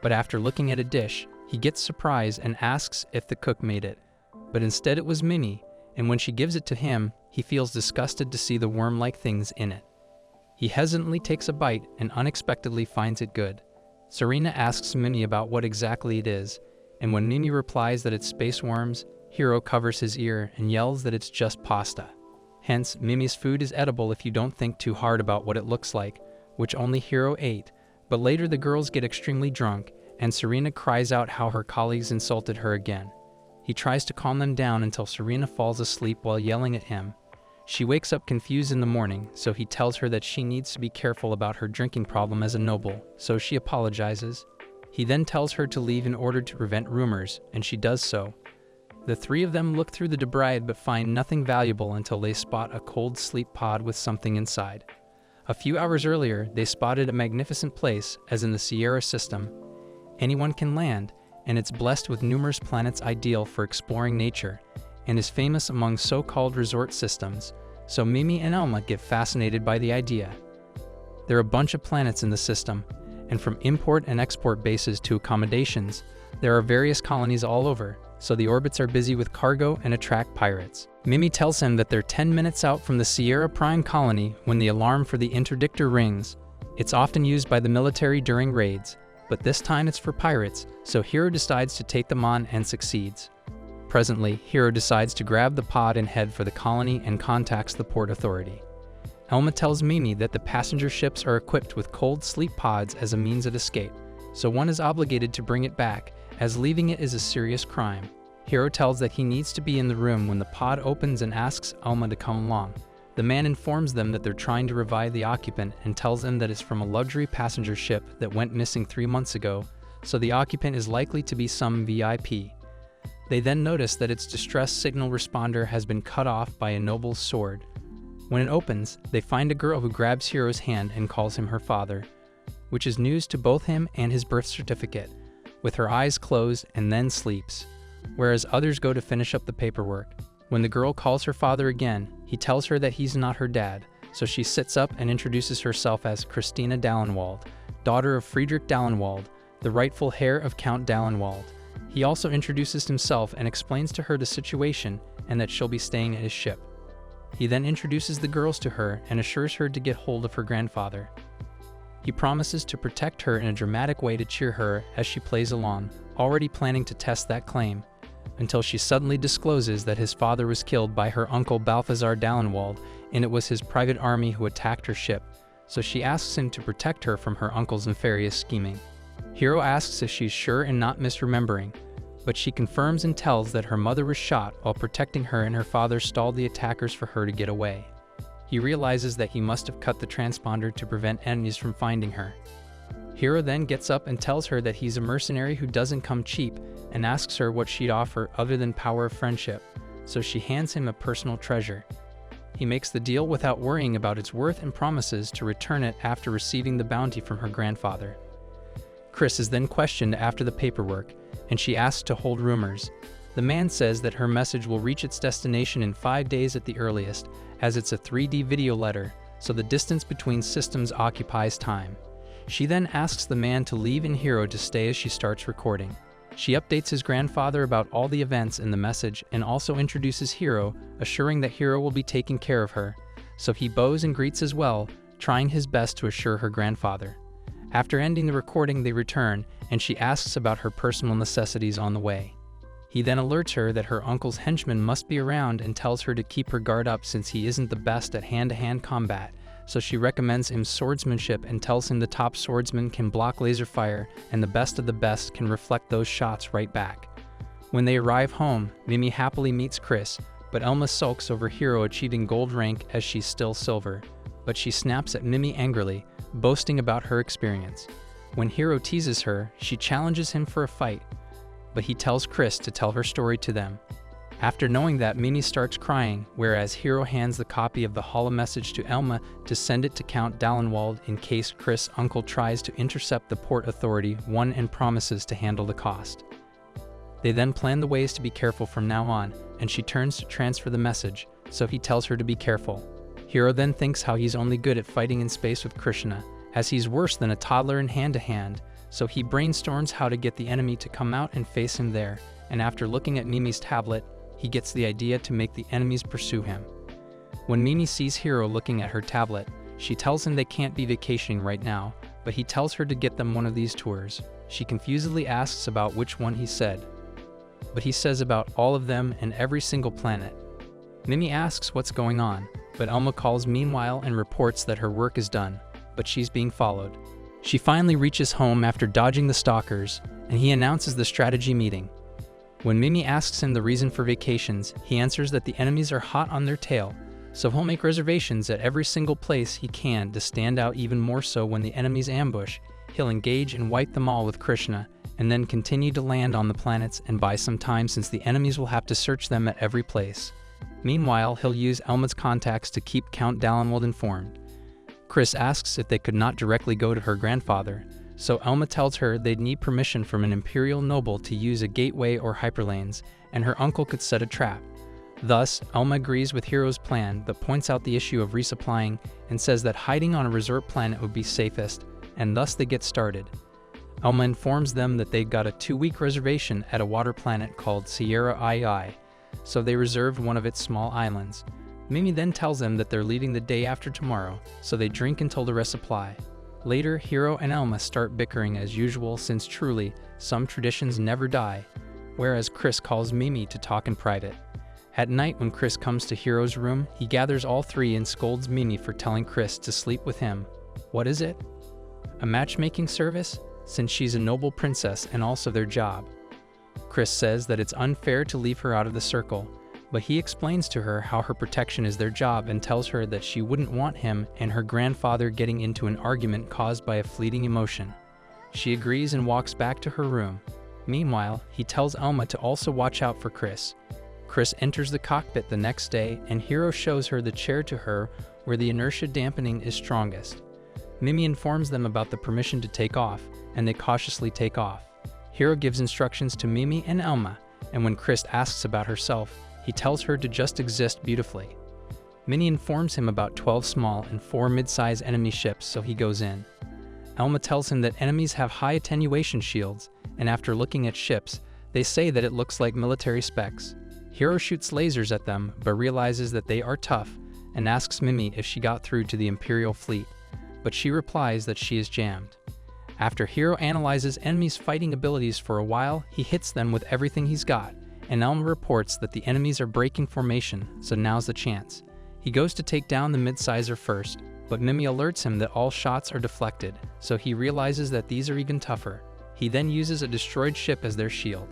But after looking at a dish, he gets surprised and asks if the cook made it. But instead it was Mimi, and when she gives it to him, he feels disgusted to see the worm-like things in it. He hesitantly takes a bite and unexpectedly finds it good. Serena asks Mimi about what exactly it is, and when Mimi replies that it's space worms, Hiro covers his ear and yells that it's just pasta. Hence, Mimi's food is edible if you don't think too hard about what it looks like, which only Hiro ate. But later the girls get extremely drunk, and Serena cries out how her colleagues insulted her again. He tries to calm them down until Serena falls asleep while yelling at him. She wakes up confused in the morning, so he tells her that she needs to be careful about her drinking problem as a noble, so she apologizes. He then tells her to leave in order to prevent rumors, and she does so. The three of them look through the debris but find nothing valuable until they spot a cold sleep pod with something inside. A few hours earlier, they spotted a magnificent place, as in the Sierra system. Anyone can land, and it's blessed with numerous planets ideal for exploring nature, and is famous among so-called resort systems, so Mimi and Alma get fascinated by the idea. There are a bunch of planets in the system, and from import and export bases to accommodations, there are various colonies all over, so the orbits are busy with cargo and attract pirates. Mimi tells him that they're 10 minutes out from the Sierra Prime colony when the alarm for the interdictor rings. It's often used by the military during raids, but this time it's for pirates, so Hiro decides to take them on and succeeds. Presently, Hiro decides to grab the pod and head for the colony and contacts the port authority. Elma tells Mimi that the passenger ships are equipped with cold sleep pods as a means of escape, so one is obligated to bring it back, as leaving it is a serious crime. Hiro tells that he needs to be in the room when the pod opens and asks Alma to come along. The man informs them that they're trying to revive the occupant and tells them that it's from a luxury passenger ship that went missing 3 months ago, so the occupant is likely to be some VIP. They then notice that its distress signal responder has been cut off by a noble's sword. When it opens, they find a girl who grabs Hiro's hand and calls him her father, which is news to both him and his birth certificate, with her eyes closed and then sleeps, whereas others go to finish up the paperwork. When the girl calls her father again, he tells her that he's not her dad, so she sits up and introduces herself as Christina Dallenwald, daughter of Friedrich Dallenwald, the rightful heir of Count Dallenwald. He also introduces himself and explains to her the situation and that she'll be staying at his ship. He then introduces the girls to her and assures her to get hold of her grandfather. He promises to protect her in a dramatic way to cheer her as she plays along, already planning to test that claim, until she suddenly discloses that his father was killed by her uncle Balthazar Dallenwald, and it was his private army who attacked her ship, so she asks him to protect her from her uncle's nefarious scheming. Hiro asks if she's sure and not misremembering, but she confirms and tells that her mother was shot while protecting her and her father stalled the attackers for her to get away. He realizes that he must have cut the transponder to prevent enemies from finding her. Hiro then gets up and tells her that he's a mercenary who doesn't come cheap and asks her what she'd offer other than power of friendship, so she hands him a personal treasure. He makes the deal without worrying about its worth and promises to return it after receiving the bounty from her grandfather. Chris is then questioned after the paperwork, and she asks to hold rumors. The man says that her message will reach its destination in 5 days at the earliest, as it's a 3D video letter, so the distance between systems occupies time. She then asks the man to leave and Hiro to stay as she starts recording. She updates his grandfather about all the events in the message and also introduces Hiro, assuring that Hiro will be taking care of her, so he bows and greets as well, trying his best to assure her grandfather. After ending the recording, they return, and she asks about her personal necessities on the way. He then alerts her that her uncle's henchman must be around and tells her to keep her guard up since he isn't the best at hand-to-hand combat, so she recommends him swordsmanship and tells him the top swordsman can block laser fire and the best of the best can reflect those shots right back. When they arrive home, Mimi happily meets Chris, but Elma sulks over Hiro achieving gold rank as she's still silver. But she snaps at Mimi angrily, boasting about her experience. When Hiro teases her, she challenges him for a fight, but he tells Chris to tell her story to them. After knowing that, Mimi starts crying, whereas Hiro hands the copy of the holo message to Elma to send it to Count Dallenwald in case Chris' uncle tries to intercept the Port Authority and promises to handle the cost. They then plan the ways to be careful from now on, and she turns to transfer the message, so he tells her to be careful. Hiro then thinks how he's only good at fighting in space with Krishna, as he's worse than a toddler in hand-to-hand, so he brainstorms how to get the enemy to come out and face him there, and after looking at Mimi's tablet, he gets the idea to make the enemies pursue him. When Mimi sees Hiro looking at her tablet, she tells him they can't be vacationing right now, but he tells her to get them one of these tours. She confusedly asks about which one he said, but he says about all of them and every single planet. Mimi asks what's going on, but Elma calls meanwhile and reports that her work is done, but she's being followed. She finally reaches home after dodging the stalkers, and he announces the strategy meeting. When Mimi asks him the reason for vacations, he answers that the enemies are hot on their tail, so he'll make reservations at every single place he can to stand out even more so when the enemies ambush. He'll engage and wipe them all with Krishna, and then continue to land on the planets and buy some time since the enemies will have to search them at every place. Meanwhile, he'll use Elma's contacts to keep Count Dallenwald informed. Chris asks if they could not directly go to her grandfather, so Elma tells her they'd need permission from an imperial noble to use a gateway or hyperlanes, and her uncle could set a trap. Thus, Elma agrees with Hiro's plan but points out the issue of resupplying and says that hiding on a resort planet would be safest, and thus they get started. Elma informs them that they got a 2-week reservation at a water planet called Sierra II, so they reserved one of its small islands. Mimi then tells them that they're leaving the day after tomorrow, so they drink until the resupply. Later, Hiro and Elma start bickering as usual since truly, some traditions never die, whereas Chris calls Mimi to talk in private. At night when Chris comes to Hiro's room, he gathers all three and scolds Mimi for telling Chris to sleep with him. What is it? A matchmaking service? Since she's a noble princess and also their job. Chris says that it's unfair to leave her out of the circle, but he explains to her how her protection is their job and tells her that she wouldn't want him and her grandfather getting into an argument caused by a fleeting emotion. She agrees and walks back to her room. Meanwhile, he tells Elma to also watch out for Chris. Chris enters the cockpit the next day and Hiro shows her the chair to her where the inertia dampening is strongest. Mimi informs them about the permission to take off, and they cautiously take off. Hiro gives instructions to Mimi and Elma, and when Chris asks about herself, he tells her to just exist beautifully. Mimi informs him about 12 small and 4 mid-size enemy ships, so he goes in. Elma tells him that enemies have high attenuation shields, and after looking at ships, they say that it looks like military specs. Hiro shoots lasers at them, but realizes that they are tough, and asks Mimi if she got through to the Imperial fleet, but she replies that she is jammed. After Hiro analyzes enemies' fighting abilities for a while, he hits them with everything he's got, and Elma reports that the enemies are breaking formation, so now's the chance. He goes to take down the mid-sizer first, but Mimi alerts him that all shots are deflected, so he realizes that these are even tougher. He then uses a destroyed ship as their shield.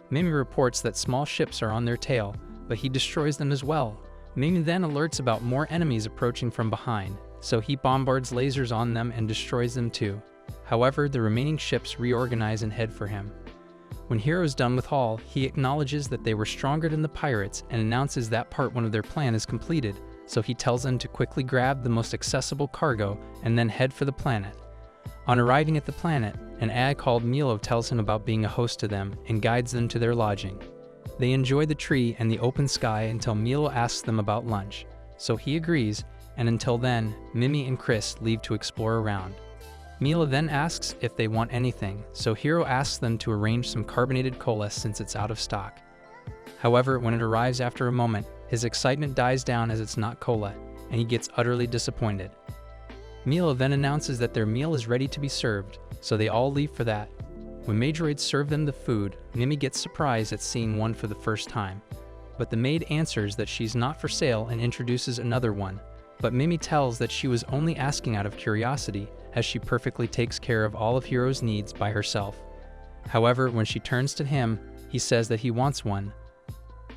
Mimi reports that small ships are on their tail, but he destroys them as well. Mimi then alerts about more enemies approaching from behind, so he bombards lasers on them and destroys them too. However, the remaining ships reorganize and head for him. When Hiro's done with all, he acknowledges that they were stronger than the pirates and announces that part 1 of their plan is completed, so he tells them to quickly grab the most accessible cargo and then head for the planet. On arriving at the planet, an AI called Milo tells him about being a host to them and guides them to their lodging. They enjoy the tree and the open sky until Milo asks them about lunch, so he agrees, and until then, Mimi and Chris leave to explore around. Mila then asks if they want anything, so Hiro asks them to arrange some carbonated cola since it's out of stock. However, when it arrives after a moment, his excitement dies down as it's not cola, and he gets utterly disappointed. Mila then announces that their meal is ready to be served, so they all leave for that. When maidroids serve them the food, Mimi gets surprised at seeing one for the first time. But the maid answers that she's not for sale and introduces another one. But Mimi tells that she was only asking out of curiosity, as she perfectly takes care of all of Hiro's needs by herself. However, when she turns to him, he says that he wants one.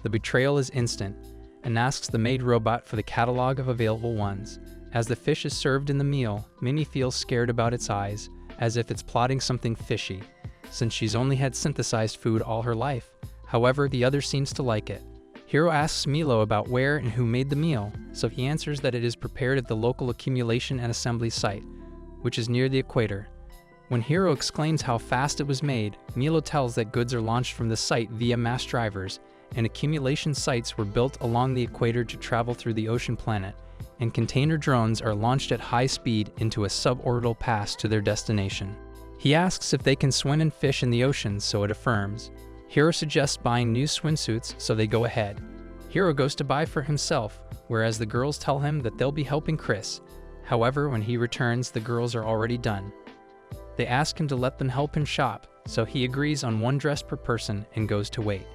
The betrayal is instant, and asks the maid robot for the catalog of available ones. As the fish is served in the meal, Mimi feels scared about its eyes, as if it's plotting something fishy, since she's only had synthesized food all her life. However, the other seems to like it. Hiro asks Milo about where and who made the meal, so he answers that it is prepared at the local accumulation and assembly site, which is near the equator. When Hiro exclaims how fast it was made, Milo tells that goods are launched from the site via mass drivers, and accumulation sites were built along the equator to travel through the ocean planet, and container drones are launched at high speed into a suborbital pass to their destination. He asks if they can swim and fish in the ocean, so it affirms. Hiro suggests buying new swimsuits, so they go ahead. Hiro goes to buy for himself, whereas the girls tell him that they'll be helping Chris. However, when he returns, the girls are already done. They ask him to let them help him shop, so he agrees on one dress per person and goes to wait.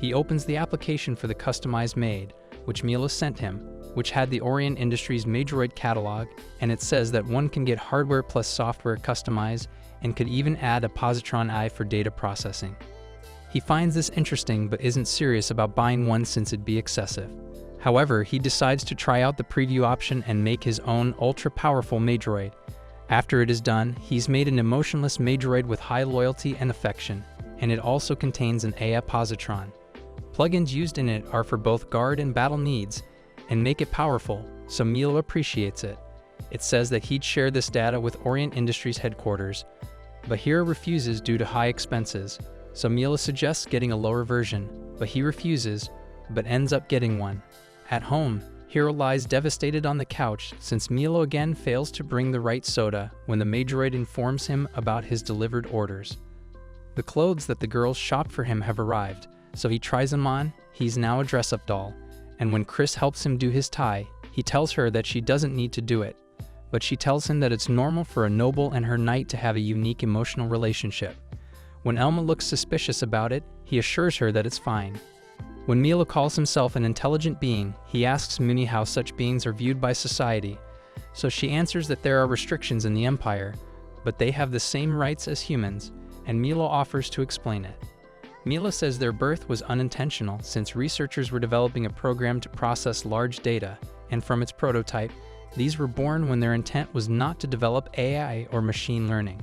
He opens the application for the customized maid, which Milo sent him, which had the Orient Industries Maidroid catalog, and it says that one can get hardware plus software customized and could even add a positron eye for data processing. He finds this interesting but isn't serious about buying one since it'd be excessive. However, he decides to try out the preview option and make his own ultra-powerful Maidroid. After it is done, he's made an emotionless Maidroid with high loyalty and affection, and it also contains an AI positron. Plugins used in it are for both guard and battle needs, and make it powerful, so Milo appreciates it. It says that he'd share this data with Orient Industries headquarters, but Hiro refuses due to high expenses, so Milo suggests getting a lower version, but he refuses, but ends up getting one. At home, Hiro lies devastated on the couch since Milo again fails to bring the right soda when the Maidroid informs him about his delivered orders. The clothes that the girls shop for him have arrived, so he tries them on. He's now a dress-up doll, and when Chris helps him do his tie, he tells her that she doesn't need to do it, but she tells him that it's normal for a noble and her knight to have a unique emotional relationship. When Elma looks suspicious about it, he assures her that it's fine. When Milo calls himself an intelligent being, he asks Muni how such beings are viewed by society, so she answers that there are restrictions in the Empire, but they have the same rights as humans, and Milo offers to explain it. Milo says their birth was unintentional since researchers were developing a program to process large data, and from its prototype, these were born when their intent was not to develop AI or machine learning.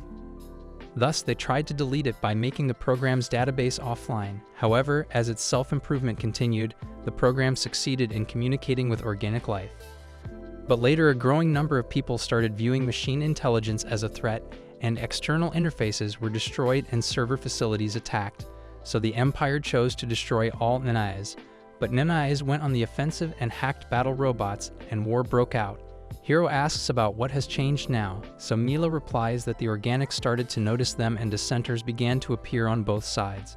Thus, they tried to delete it by making the program's database offline. However, as its self-improvement continued, the program succeeded in communicating with organic life. But later, a growing number of people started viewing machine intelligence as a threat, and external interfaces were destroyed and server facilities attacked, so the Empire chose to destroy all Nenais. But Nenais went on the offensive and hacked battle robots, and war broke out. Hiro asks about what has changed now, so Milo replies that the organics started to notice them and dissenters began to appear on both sides.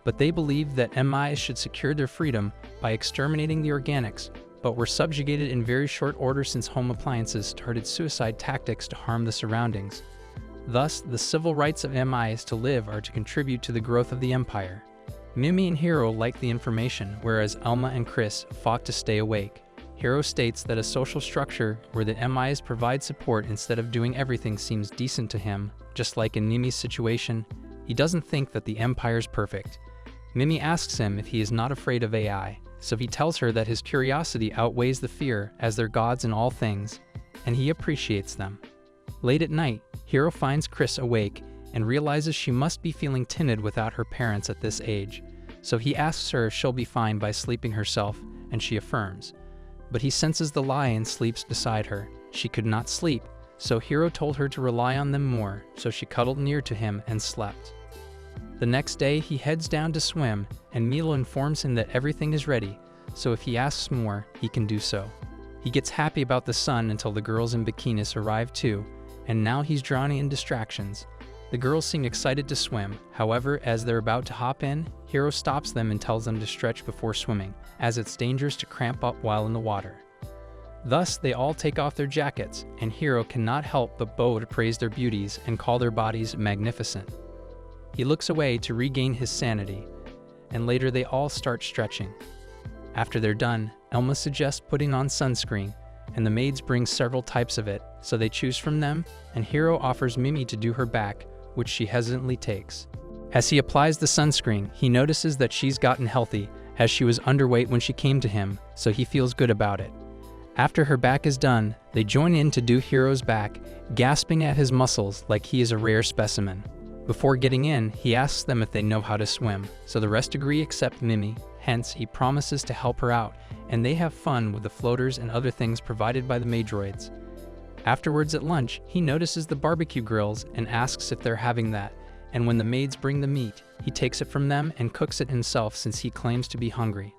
But they believed that MIs should secure their freedom by exterminating the organics, but were subjugated in very short order since home appliances started suicide tactics to harm the surroundings. Thus, the civil rights of MIs to live are to contribute to the growth of the Empire. Mimi and Hiro liked the information, whereas Elma and Chris fought to stay awake. Hiro states that a social structure where the MIs provide support instead of doing everything seems decent to him. Just like in Mimi's situation, he doesn't think that the Empire's perfect. Mimi asks him if he is not afraid of AI, so he tells her that his curiosity outweighs the fear as they're gods in all things, and he appreciates them. Late at night, Hiro finds Chris awake and realizes she must be feeling timid without her parents at this age, so he asks her if she'll be fine by sleeping herself, and she affirms. But he senses the lie and sleeps beside her. She could not sleep, so Hiro told her to rely on them more, so she cuddled near to him and slept. The next day, he heads down to swim, and Milo informs him that everything is ready, so if he asks more, he can do so. He gets happy about the sun until the girls in bikinis arrive too, and now he's drowning in distractions. The girls seem excited to swim, however, as they're about to hop in, Hiro stops them and tells them to stretch before swimming, as it's dangerous to cramp up while in the water. Thus, they all take off their jackets, and Hiro cannot help but bow to praise their beauties and call their bodies magnificent. He looks away to regain his sanity, and later they all start stretching. After they're done, Elma suggests putting on sunscreen, and the maids bring several types of it, so they choose from them, and Hiro offers Mimi to do her back, which she hesitantly takes. As he applies the sunscreen, he notices that she's gotten healthy, as she was underweight when she came to him, so he feels good about it. After her back is done, they join in to do Hiro's back, gasping at his muscles like he is a rare specimen. Before getting in, he asks them if they know how to swim, so the rest agree except Mimi, hence he promises to help her out, and they have fun with the floaters and other things provided by the maidroids. Afterwards at lunch, he notices the barbecue grills and asks if they're having that, and when the maids bring the meat, he takes it from them and cooks it himself since he claims to be hungry.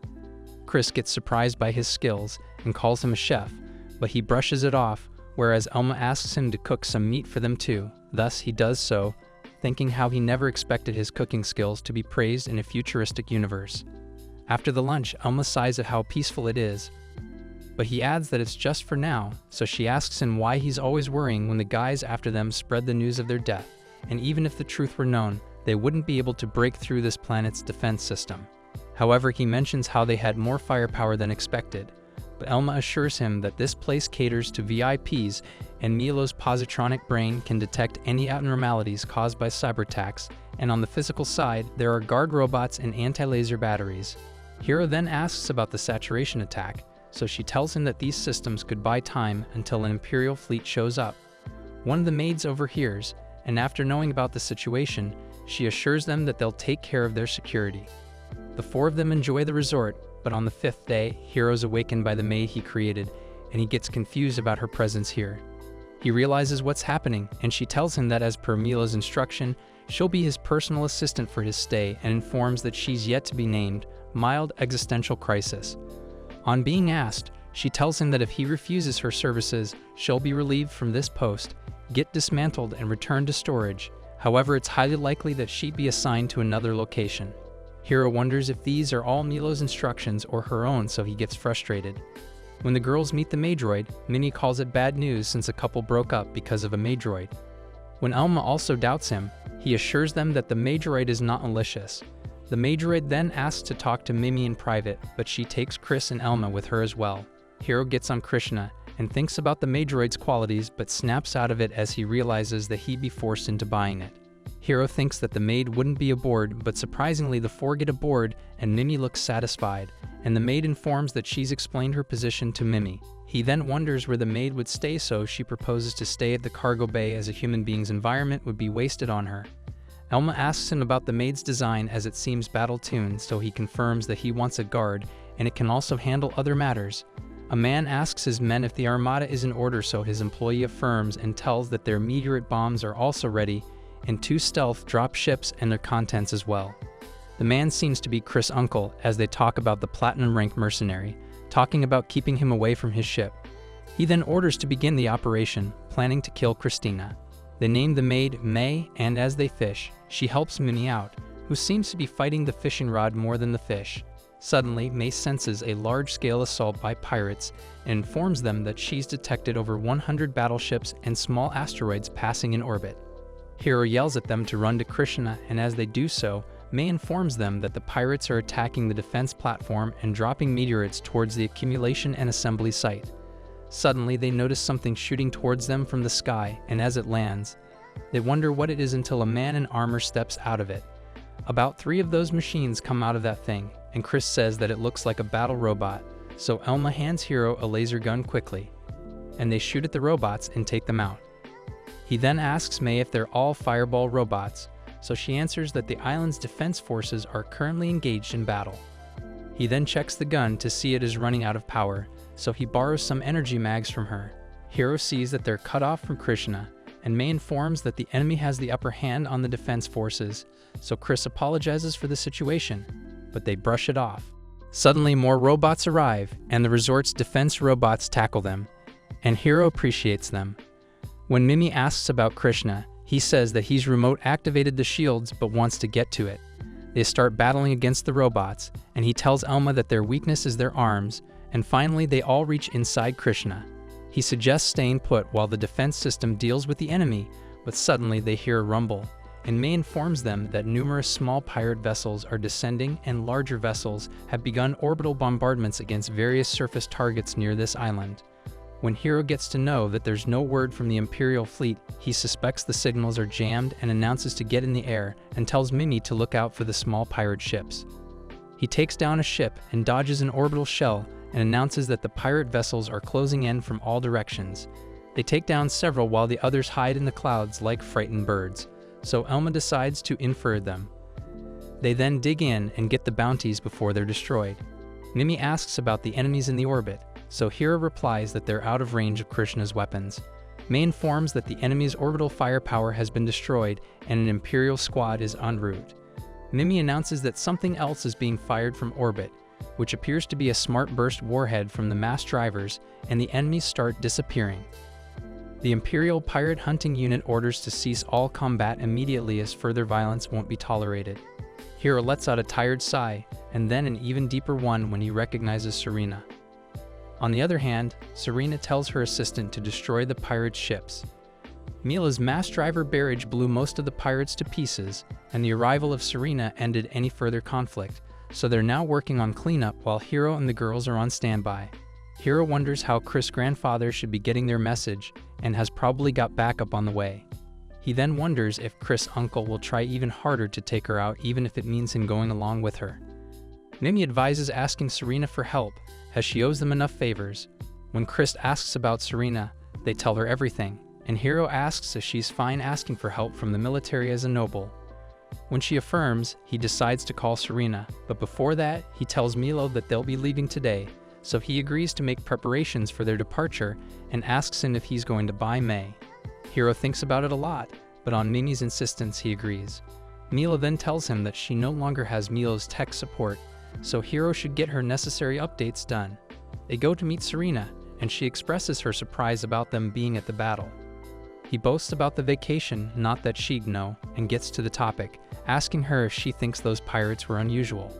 Chris gets surprised by his skills and calls him a chef, but he brushes it off, whereas Elma asks him to cook some meat for them too. Thus he does so, thinking how he never expected his cooking skills to be praised in a futuristic universe. After the lunch, Elma sighs at how peaceful it is, but he adds that it's just for now, so she asks him why he's always worrying when the guys after them spread the news of their death, and even if the truth were known, they wouldn't be able to break through this planet's defense system. However, he mentions how they had more firepower than expected, but Elma assures him that this place caters to VIPs and Milo's positronic brain can detect any abnormalities caused by cyber attacks, and on the physical side, there are guard robots and anti-laser batteries. Hiro then asks about the saturation attack, so she tells him that these systems could buy time until an Imperial fleet shows up. One of the maids overhears, and after knowing about the situation, she assures them that they'll take care of their security. The four of them enjoy the resort, but on the fifth day, Hiro's awakened by the maid he created, and he gets confused about her presence here. He realizes what's happening, and she tells him that as per Milo's instruction, she'll be his personal assistant for his stay and informs that she's yet to be named, mild existential crisis. On being asked, she tells him that if he refuses her services, she'll be relieved from this post, get dismantled and returned to storage. However, it's highly likely that she'd be assigned to another location. Hiro wonders if these are all Milo's instructions or her own, so he gets frustrated. When the girls meet the maidroid, Minnie calls it bad news since a couple broke up because of a maidroid. When Elma also doubts him, he assures them that the maidroid is not malicious. The maidroid then asks to talk to Mimi in private, but she takes Chris and Elma with her as well. Hiro gets on Krishna and thinks about the maidroid's qualities but snaps out of it as he realizes that he'd be forced into buying it. Hiro thinks that the maid wouldn't be aboard, but surprisingly the four get aboard and Mimi looks satisfied, and the maid informs that she's explained her position to Mimi. He then wonders where the maid would stay, so she proposes to stay at the cargo bay as a human being's environment would be wasted on her. Elma asks him about the maid's design as it seems battle-tuned, so he confirms that he wants a guard and it can also handle other matters. A man asks his men if the armada is in order, so his employee affirms and tells that their meteorite bombs are also ready, and 2 stealth drop ships and their contents as well. The man seems to be Chris' uncle as they talk about the platinum rank mercenary, talking about keeping him away from his ship. He then orders to begin the operation, planning to kill Christina. They name the maid May, and as they fish, she helps Mimi out, who seems to be fighting the fishing rod more than the fish. Suddenly, May senses a large-scale assault by pirates and informs them that she's detected over 100 battleships and small asteroids passing in orbit. Hiro yells at them to run to Krishna, and as they do so, May informs them that the pirates are attacking the defense platform and dropping meteorites towards the accumulation and assembly site. Suddenly, they notice something shooting towards them from the sky, and as it lands, they wonder what it is until a man in armor steps out of it. About 3 of those machines come out of that thing, and Chris says that it looks like a battle robot, so Elma hands Hiro a laser gun quickly, and they shoot at the robots and take them out. He then asks May if they're all fireball robots, so she answers that the island's defense forces are currently engaged in battle. He then checks the gun to see it is running out of power, so he borrows some energy mags from her. Hiro sees that they're cut off from Krishna, and May informs that the enemy has the upper hand on the defense forces, so Chris apologizes for the situation, but they brush it off. Suddenly more robots arrive, and the resort's defense robots tackle them, and Hiro appreciates them. When Mimi asks about Krishna, he says that he's remote activated the shields but wants to get to it. They start battling against the robots, and he tells Elma that their weakness is their arms, and finally they all reach inside Krishna. He suggests staying put while the defense system deals with the enemy, but suddenly they hear a rumble, and May informs them that numerous small pirate vessels are descending and larger vessels have begun orbital bombardments against various surface targets near this island. When Hiro gets to know that there's no word from the Imperial fleet, he suspects the signals are jammed and announces to get in the air and tells Mimi to look out for the small pirate ships. He takes down a ship and dodges an orbital shell and announces that the pirate vessels are closing in from all directions. They take down several while the others hide in the clouds like frightened birds, so Elma decides to infer them. They then dig in and get the bounties before they're destroyed. Mimi asks about the enemies in the orbit, so Hiro replies that they're out of range of Krishna's weapons. May informs that the enemy's orbital firepower has been destroyed and an Imperial squad is en route. Mimi announces that something else is being fired from orbit, which appears to be a smart burst warhead from the mass drivers, and the enemies start disappearing. The Imperial Pirate Hunting Unit orders to cease all combat immediately as further violence won't be tolerated. Hiro lets out a tired sigh, and then an even deeper one when he recognizes Serena. On the other hand, Serena tells her assistant to destroy the pirates' ships. Mila's mass driver barrage blew most of the pirates to pieces, and the arrival of Serena ended any further conflict, so they're now working on cleanup while Hiro and the girls are on standby. Hiro wonders how Chris' grandfather should be getting their message, and has probably got backup on the way. He then wonders if Chris' uncle will try even harder to take her out even if it means him going along with her. Mimi advises asking Serena for help, as she owes them enough favors. When Chris asks about Serena, they tell her everything, and Hiro asks if she's fine asking for help from the military as a noble. When she affirms, he decides to call Serena, but before that, he tells Milo that they'll be leaving today, so he agrees to make preparations for their departure and asks him if he's going to buy May. Hiro thinks about it a lot, but on Mimi's insistence he agrees. Milo then tells him that she no longer has Milo's tech support, so Hiro should get her necessary updates done. They go to meet Serena, and she expresses her surprise about them being at the battle. He boasts about the vacation, not that she'd know, and gets to the topic, asking her if she thinks those pirates were unusual.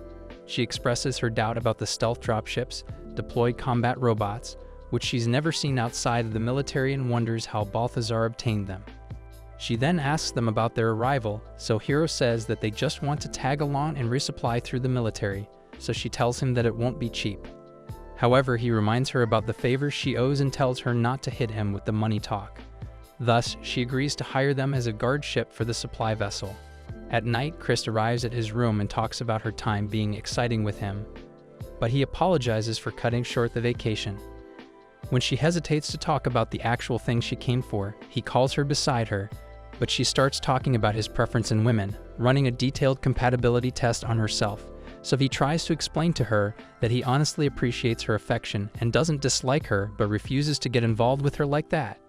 She expresses her doubt about the stealth dropships, deployed combat robots, which she's never seen outside of the military, and wonders how Balthazar obtained them. She then asks them about their arrival, so Hiro says that they just want to tag along and resupply through the military, so she tells him that it won't be cheap. However, he reminds her about the favors she owes and tells her not to hit him with the money talk. Thus, she agrees to hire them as a guard ship for the supply vessel. At night, Chris arrives at his room and talks about her time being exciting with him, but he apologizes for cutting short the vacation. When she hesitates to talk about the actual thing she came for, he calls her beside her, but she starts talking about his preference in women, running a detailed compatibility test on herself, so he tries to explain to her that he honestly appreciates her affection and doesn't dislike her but refuses to get involved with her like that.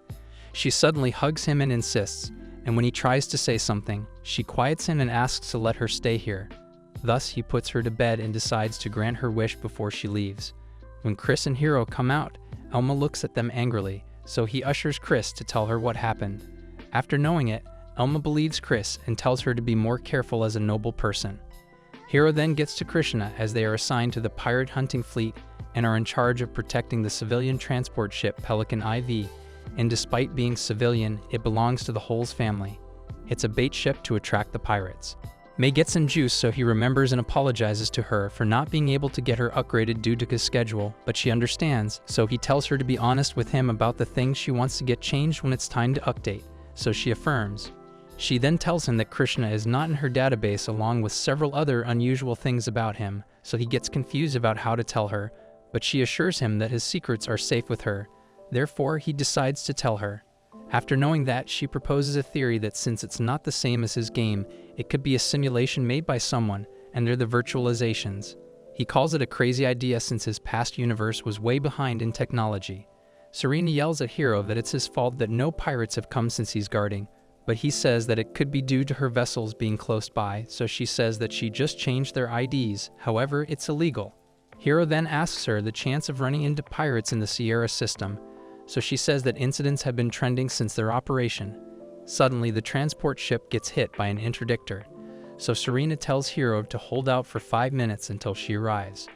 She suddenly hugs him and insists, and when he tries to say something, she quiets him and asks to let her stay here. Thus, he puts her to bed and decides to grant her wish before she leaves. When Chris and Hiro come out, Elma looks at them angrily, so he ushers Chris to tell her what happened. After knowing it, Elma believes Chris and tells her to be more careful as a noble person. Hiro then gets to Krishna as they are assigned to the pirate hunting fleet and are in charge of protecting the civilian transport ship Pelican IV, and despite being civilian, it belongs to the Holes family. It's a bait ship to attract the pirates. May gets some juice, so he remembers and apologizes to her for not being able to get her upgraded due to his schedule, but she understands, so he tells her to be honest with him about the things she wants to get changed when it's time to update, so she affirms. She then tells him that Krishna is not in her database along with several other unusual things about him, so he gets confused about how to tell her, but she assures him that his secrets are safe with her. Therefore, he decides to tell her. After knowing that, she proposes a theory that since it's not the same as his game, it could be a simulation made by someone, and they're the virtualizations. He calls it a crazy idea since his past universe was way behind in technology. Serena yells at Hiro that it's his fault that no pirates have come since he's guarding, but he says that it could be due to her vessels being close by, so she says that she just changed their IDs, however, it's illegal. Hiro then asks her the chance of running into pirates in the Sierra system, so she says that incidents have been trending since their operation. Suddenly, the transport ship gets hit by an interdictor, so Serena tells Hiro to hold out for 5 minutes until she arrives.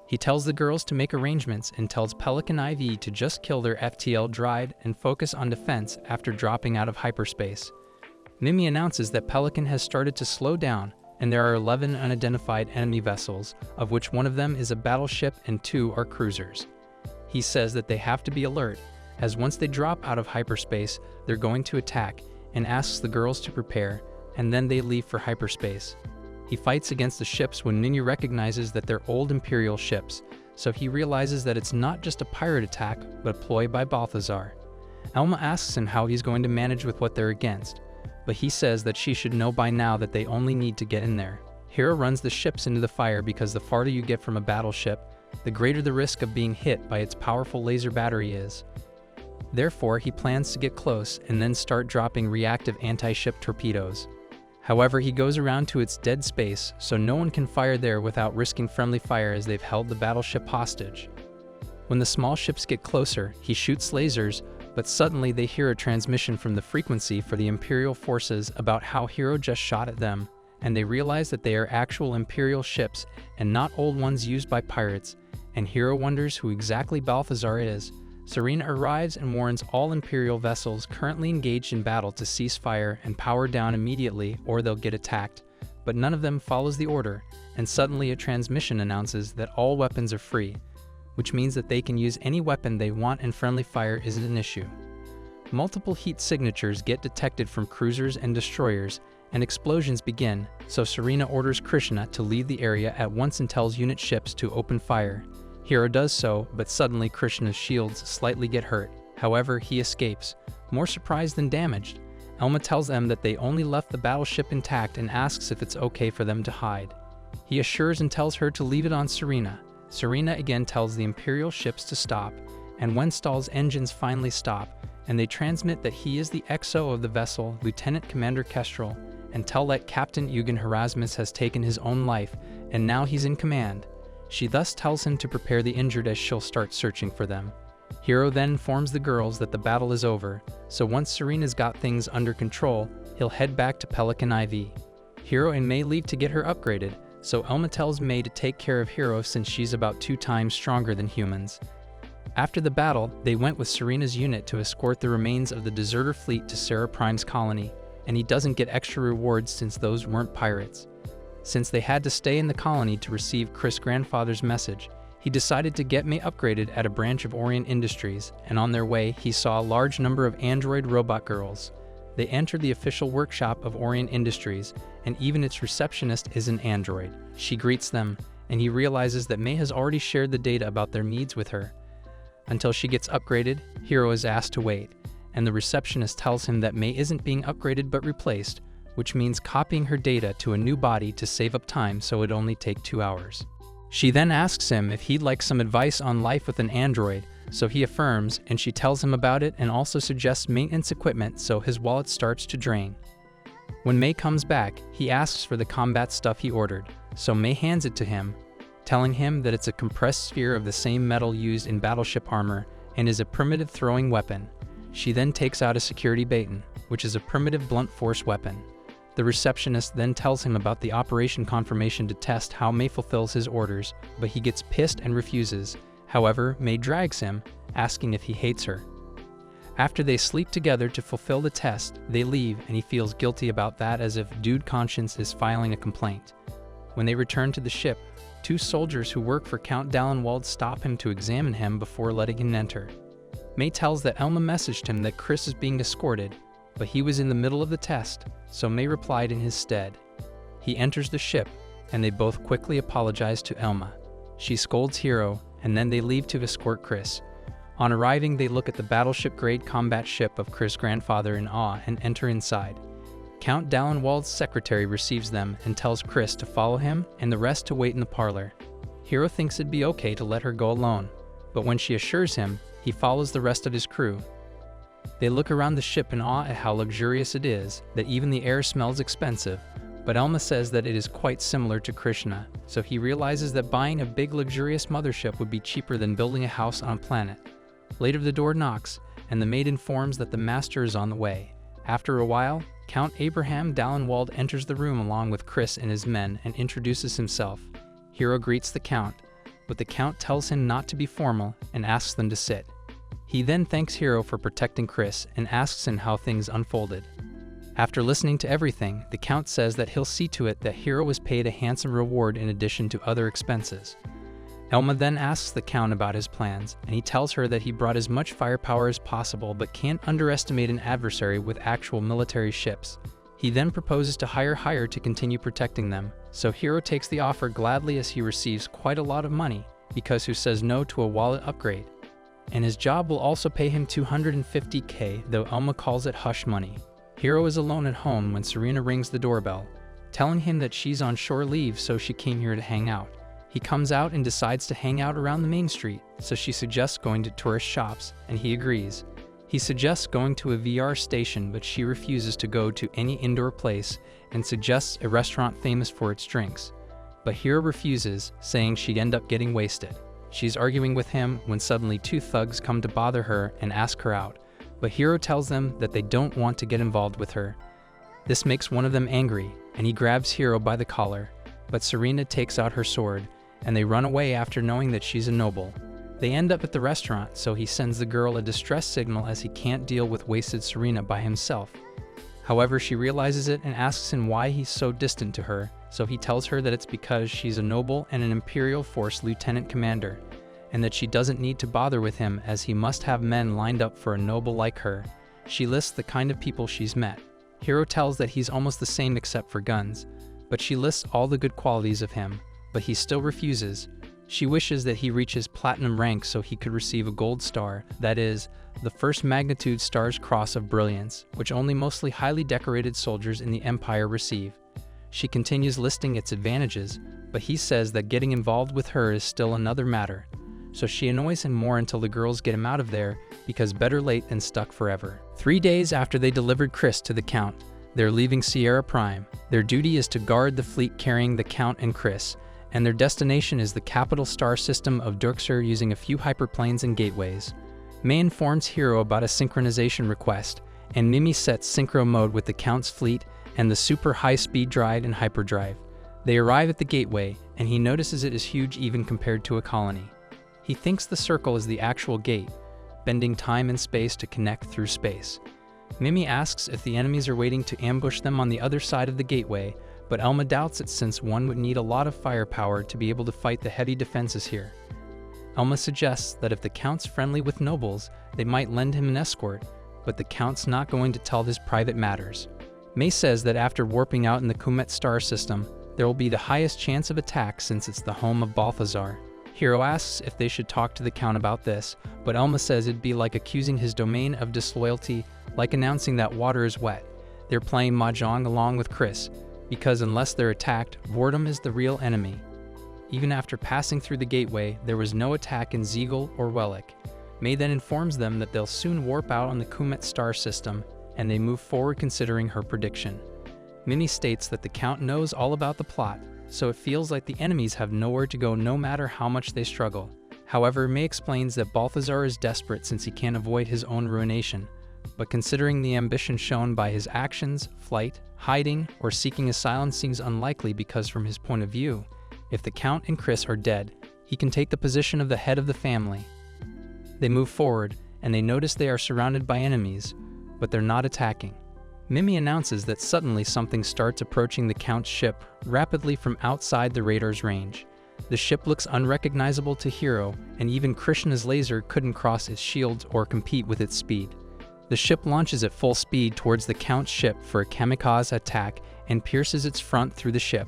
He tells the girls to make arrangements and tells Pelican IV to just kill their FTL Dried and focus on defense after dropping out of hyperspace. Mimi announces that Pelican has started to slow down, and there are 11 unidentified enemy vessels, of which one of them is a battleship and 2 are cruisers. He says that they have to be alert, as once they drop out of hyperspace, they're going to attack, and asks the girls to prepare, and then they leave for hyperspace. He fights against the ships when Ninyu recognizes that they're old Imperial ships, so he realizes that it's not just a pirate attack, but a ploy by Balthazar. Elma asks him how he's going to manage with what they're against, but he says that she should know by now that they only need to get in there. Hiro runs the ships into the fire because the farther you get from a battleship, the greater the risk of being hit by its powerful laser battery is. Therefore, he plans to get close and then start dropping reactive anti-ship torpedoes. However, he goes around to its dead space, so no one can fire there without risking friendly fire as they've held the battleship hostage. When the small ships get closer, he shoots lasers, but suddenly they hear a transmission from the frequency for the Imperial forces about how Hiro just shot at them, and they realize that they are actual Imperial ships and not old ones used by pirates, and Hiro wonders who exactly Balthazar is. Serena arrives and warns all Imperial vessels currently engaged in battle to cease fire and power down immediately or they'll get attacked, but none of them follows the order, and suddenly a transmission announces that all weapons are free, which means that they can use any weapon they want and friendly fire isn't an issue. Multiple heat signatures get detected from cruisers and destroyers, and explosions begin, so Serena orders Krishna to leave the area at once and tells unit ships to open fire. Hiro does so, but suddenly Krishna's shields slightly get hurt. However, he escapes, more surprised than damaged. Elma tells them that they only left the battleship intact and asks if it's okay for them to hide. He assures and tells her to leave it on Serena. Serena again tells the Imperial ships to stop, and Wenstall's engines finally stop, and they transmit that he is the XO of the vessel, Lieutenant Commander Kestrel, and tell that Captain Eugen Erasmus has taken his own life, and now he's in command. She thus tells him to prepare the injured as she'll start searching for them. Hiro then informs the girls that the battle is over, so once Serena's got things under control, he'll head back to Pelican IV. Hiro and Mei leave to get her upgraded, so Elma tells Mei to take care of Hiro since she's about 2 times stronger than humans. After the battle, they went with Serena's unit to escort the remains of the deserter fleet to Sarah Prime's colony, and he doesn't get extra rewards since those weren't pirates. Since they had to stay in the colony to receive Chris' grandfather's message, he decided to get Mei upgraded at a branch of Orient Industries, and on their way, he saw a large number of android robot girls. They entered the official workshop of Orient Industries, and even its receptionist is an android. She greets them, and he realizes that Mei has already shared the data about their needs with her. Until she gets upgraded, Hiro is asked to wait, and the receptionist tells him that Mei isn't being upgraded but replaced, which means copying her data to a new body to save up time so it'd only take 2 hours. She then asks him if he'd like some advice on life with an android, so he affirms, and she tells him about it and also suggests maintenance equipment so his wallet starts to drain. When Mei comes back, he asks for the combat stuff he ordered, so Mei hands it to him, telling him that it's a compressed sphere of the same metal used in battleship armor and is a primitive throwing weapon. She then takes out a security baton, which is a primitive blunt force weapon. The receptionist then tells him about the operation confirmation to test how Mei fulfills his orders, but he gets pissed and refuses. However, Mei drags him, asking if he hates her. After they sleep together to fulfill the test, they leave and he feels guilty about that as if Dude Conscience is filing a complaint. When they return to the ship, 2 soldiers who work for Count Dallenwald stop him to examine him before letting him enter. Mei tells that Elma messaged him that Chris is being escorted, but he was in the middle of the test, so Mei replied in his stead. He enters the ship, and they both quickly apologize to Elma. She scolds Hiro, and then they leave to escort Chris. On arriving, they look at the battleship-grade combat ship of Chris' grandfather in awe and enter inside. Count Dallenwald's secretary receives them and tells Chris to follow him and the rest to wait in the parlor. Hiro thinks it'd be okay to let her go alone, but when she assures him, he follows the rest of his crew. They look around the ship in awe at how luxurious it is, that even the air smells expensive, but Elma says that it is quite similar to Krishna, so he realizes that buying a big luxurious mothership would be cheaper than building a house on a planet. Later the door knocks, and the maid informs that the master is on the way. After a while, Count Abraham Dallenwald enters the room along with Chris and his men and introduces himself. Hiro greets the Count, but the Count tells him not to be formal and asks them to sit. He then thanks Hiro for protecting Chris and asks him how things unfolded. After listening to everything, the Count says that he'll see to it that Hiro is paid a handsome reward in addition to other expenses. Elma then asks the Count about his plans, and he tells her that he brought as much firepower as possible but can't underestimate an adversary with actual military ships. He then proposes to hire Hire to continue protecting them, so Hiro takes the offer gladly as he receives quite a lot of money, because who says no to a wallet upgrade? And his job will also pay him 250k, though Elma calls it hush money. Hiro is alone at home when Serena rings the doorbell, telling him that she's on shore leave so she came here to hang out. He comes out and decides to hang out around the main street, so she suggests going to tourist shops, and he agrees. He suggests going to a VR station, but she refuses to go to any indoor place and suggests a restaurant famous for its drinks. But Hiro refuses, saying she'd end up getting wasted. She's arguing with him when suddenly two thugs come to bother her and ask her out, but Hiro tells them that they don't want to get involved with her. This makes one of them angry, and he grabs Hiro by the collar, but Serena takes out her sword, and they run away after knowing that she's a noble. They end up at the restaurant, so he sends the girl a distress signal as he can't deal with wasted Serena by himself. However, she realizes it and asks him why he's so distant to her, so he tells her that it's because she's a noble and an Imperial Force lieutenant commander, and that she doesn't need to bother with him as he must have men lined up for a noble like her. She lists the kind of people she's met. Hiro tells that he's almost the same except for guns, but she lists all the good qualities of him, but he still refuses. She wishes that he reaches platinum rank so he could receive a gold star, that is, the first magnitude star's cross of brilliance, which only mostly highly decorated soldiers in the Empire receive. She continues listing its advantages, but he says that getting involved with her is still another matter. So she annoys him more until the girls get him out of there, because better late than stuck forever. 3 days after they delivered Chris to the Count, they're leaving Sierra Prime. Their duty is to guard the fleet carrying the Count and Chris, and their destination is the capital star system of Durksur using a few hyperplanes and gateways. May informs Hiro about a synchronization request, and Mimi sets synchro mode with the Count's fleet and the super high-speed drive and hyperdrive. They arrive at the gateway, and he notices it is huge even compared to a colony. He thinks the circle is the actual gate, bending time and space to connect through space. Mimi asks if the enemies are waiting to ambush them on the other side of the gateway, but Elma doubts it since one would need a lot of firepower to be able to fight the heavy defenses here. Elma suggests that if the Count's friendly with nobles, they might lend him an escort, but the Count's not going to tell his private matters. May says that after warping out in the Comet star system, there will be the highest chance of attack since it's the home of Balthazar. Hiro asks if they should talk to the Count about this, but Elma says it'd be like accusing his domain of disloyalty, like announcing that water is wet. They're playing mahjong along with Chris, because unless they're attacked, boredom is the real enemy. Even after passing through the gateway, there was no attack in Ziegel or Wellick. May then informs them that they'll soon warp out on the Comet star system, and they move forward considering her prediction. Mimi states that the Count knows all about the plot, so it feels like the enemies have nowhere to go no matter how much they struggle. However, May explains that Balthazar is desperate since he can't avoid his own ruination, but considering the ambition shown by his actions, flight, hiding, or seeking asylum seems unlikely because from his point of view, if the Count and Chris are dead, he can take the position of the head of the family. They move forward, and they notice they are surrounded by enemies, but they're not attacking. Mimi announces that suddenly something starts approaching the Count's ship rapidly from outside the radar's range. The ship looks unrecognizable to Hiro, and even Krishna's laser couldn't cross its shields or compete with its speed. The ship launches at full speed towards the Count's ship for a kamikaze attack and pierces its front through the ship.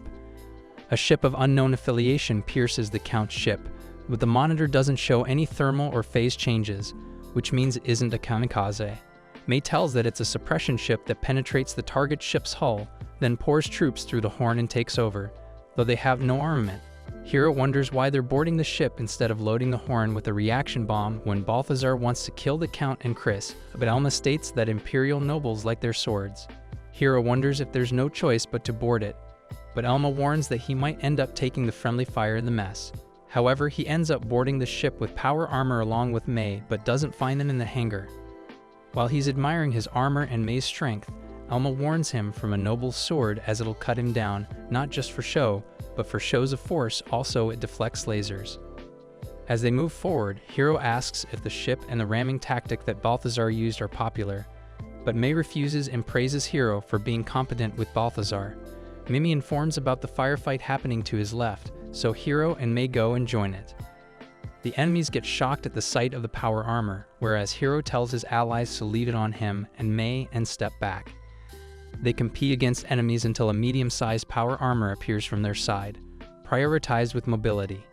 A ship of unknown affiliation pierces the Count's ship, but the monitor doesn't show any thermal or phase changes, which means it isn't a kamikaze. May tells that it's a suppression ship that penetrates the target ship's hull, then pours troops through the horn and takes over, though they have no armament. Hiro wonders why they're boarding the ship instead of loading the horn with a reaction bomb when Balthazar wants to kill the Count and Chris, but Elma states that Imperial nobles like their swords. Hiro wonders if there's no choice but to board it, but Elma warns that he might end up taking the friendly fire in the mess. However, he ends up boarding the ship with power armor along with May, but doesn't find them in the hangar. While he's admiring his armor and May's strength, Elma warns him from a noble's sword as it'll cut him down, not just for show, but for shows of force. Also it deflects lasers. As they move forward, Hiro asks if the ship and the ramming tactic that Balthazar used are popular, but May refuses and praises Hiro for being competent with Balthazar. Mimi informs about the firefight happening to his left, so Hiro and May go and join it. The enemies get shocked at the sight of the power armor, whereas Hiro tells his allies to leave it on him and May and step back. They compete against enemies until a medium-sized power armor appears from their side, prioritized with mobility.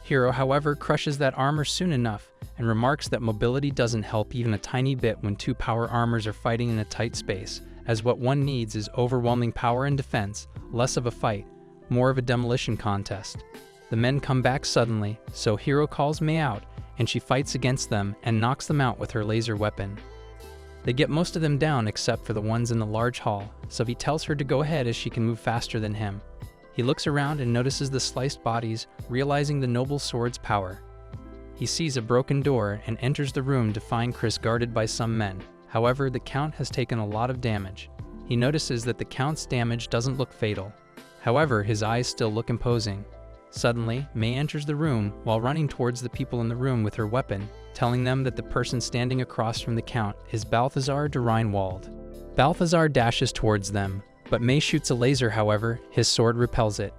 Hiro, however, crushes that armor soon enough and remarks that mobility doesn't help even a tiny bit when two power armors are fighting in a tight space, as what one needs is overwhelming power and defense, less of a fight, more of a demolition contest. The men come back suddenly, so Hiro calls May out, and she fights against them and knocks them out with her laser weapon. They get most of them down except for the ones in the large hall, so he tells her to go ahead as she can move faster than him. He looks around and notices the sliced bodies, realizing the noble sword's power. He sees a broken door and enters the room to find Chris guarded by some men. However, the Count has taken a lot of damage. He notices that the Count's damage doesn't look fatal. However, his eyes still look imposing. Suddenly, May enters the room while running towards the people in the room with her weapon, telling them that the person standing across from the Count is Balthazar de Reinwald. Balthazar dashes towards them, but May shoots a laser. However, his sword repels it.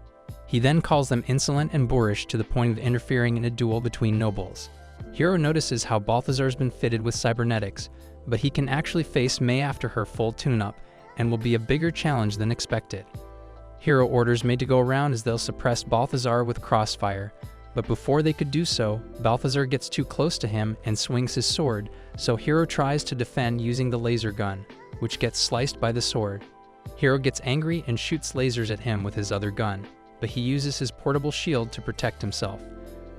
He then calls them insolent and boorish to the point of interfering in a duel between nobles. Hiro notices how Balthazar's been fitted with cybernetics, but he can actually face May after her full tune-up and will be a bigger challenge than expected. Hiro orders May to go around as they'll suppress Balthazar with crossfire, but before they could do so, Balthazar gets too close to him and swings his sword, so Hiro tries to defend using the laser gun, which gets sliced by the sword. Hiro gets angry and shoots lasers at him with his other gun, but he uses his portable shield to protect himself.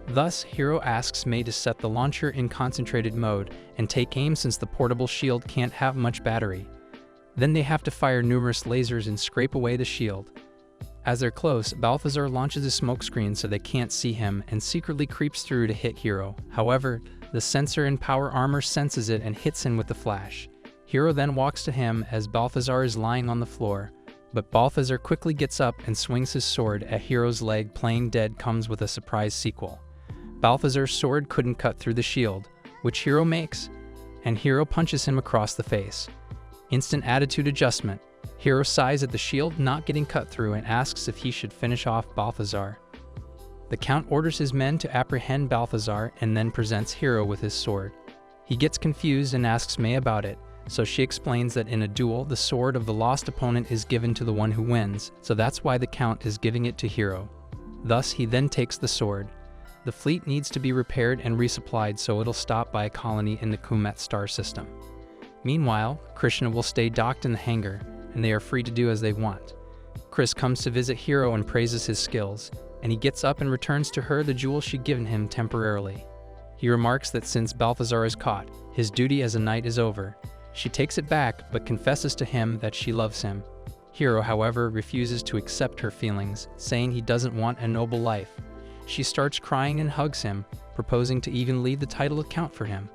Thus, Hiro asks May to set the launcher in concentrated mode and take aim since the portable shield can't have much battery. Then they have to fire numerous lasers and scrape away the shield. As they're close, Balthazar launches a smokescreen so they can't see him and secretly creeps through to hit Hiro. However, the sensor in power armor senses it and hits him with the flash. Hiro then walks to him as Balthazar is lying on the floor, but Balthazar quickly gets up and swings his sword at Hiro's leg. Playing dead comes with a surprise sequel. Balthazar's sword couldn't cut through the shield, which Hiro makes, and Hiro punches him across the face. Instant attitude adjustment. Hiro sighs at the shield not getting cut through and asks if he should finish off Balthazar. The Count orders his men to apprehend Balthazar and then presents Hiro with his sword. He gets confused and asks May about it, so she explains that in a duel, the sword of the lost opponent is given to the one who wins, so that's why the Count is giving it to Hiro. Thus, he then takes the sword. The fleet needs to be repaired and resupplied, so it'll stop by a colony in the Kumet star system. Meanwhile, Krishna will stay docked in the hangar, and they are free to do as they want. Chris comes to visit Hiro and praises his skills, and he gets up and returns to her the jewel she'd given him temporarily. He remarks that since Balthazar is caught, his duty as a knight is over. She takes it back, but confesses to him that she loves him. Hiro, however, refuses to accept her feelings, saying he doesn't want a noble life. She starts crying and hugs him, proposing to even leave the title of Count for him.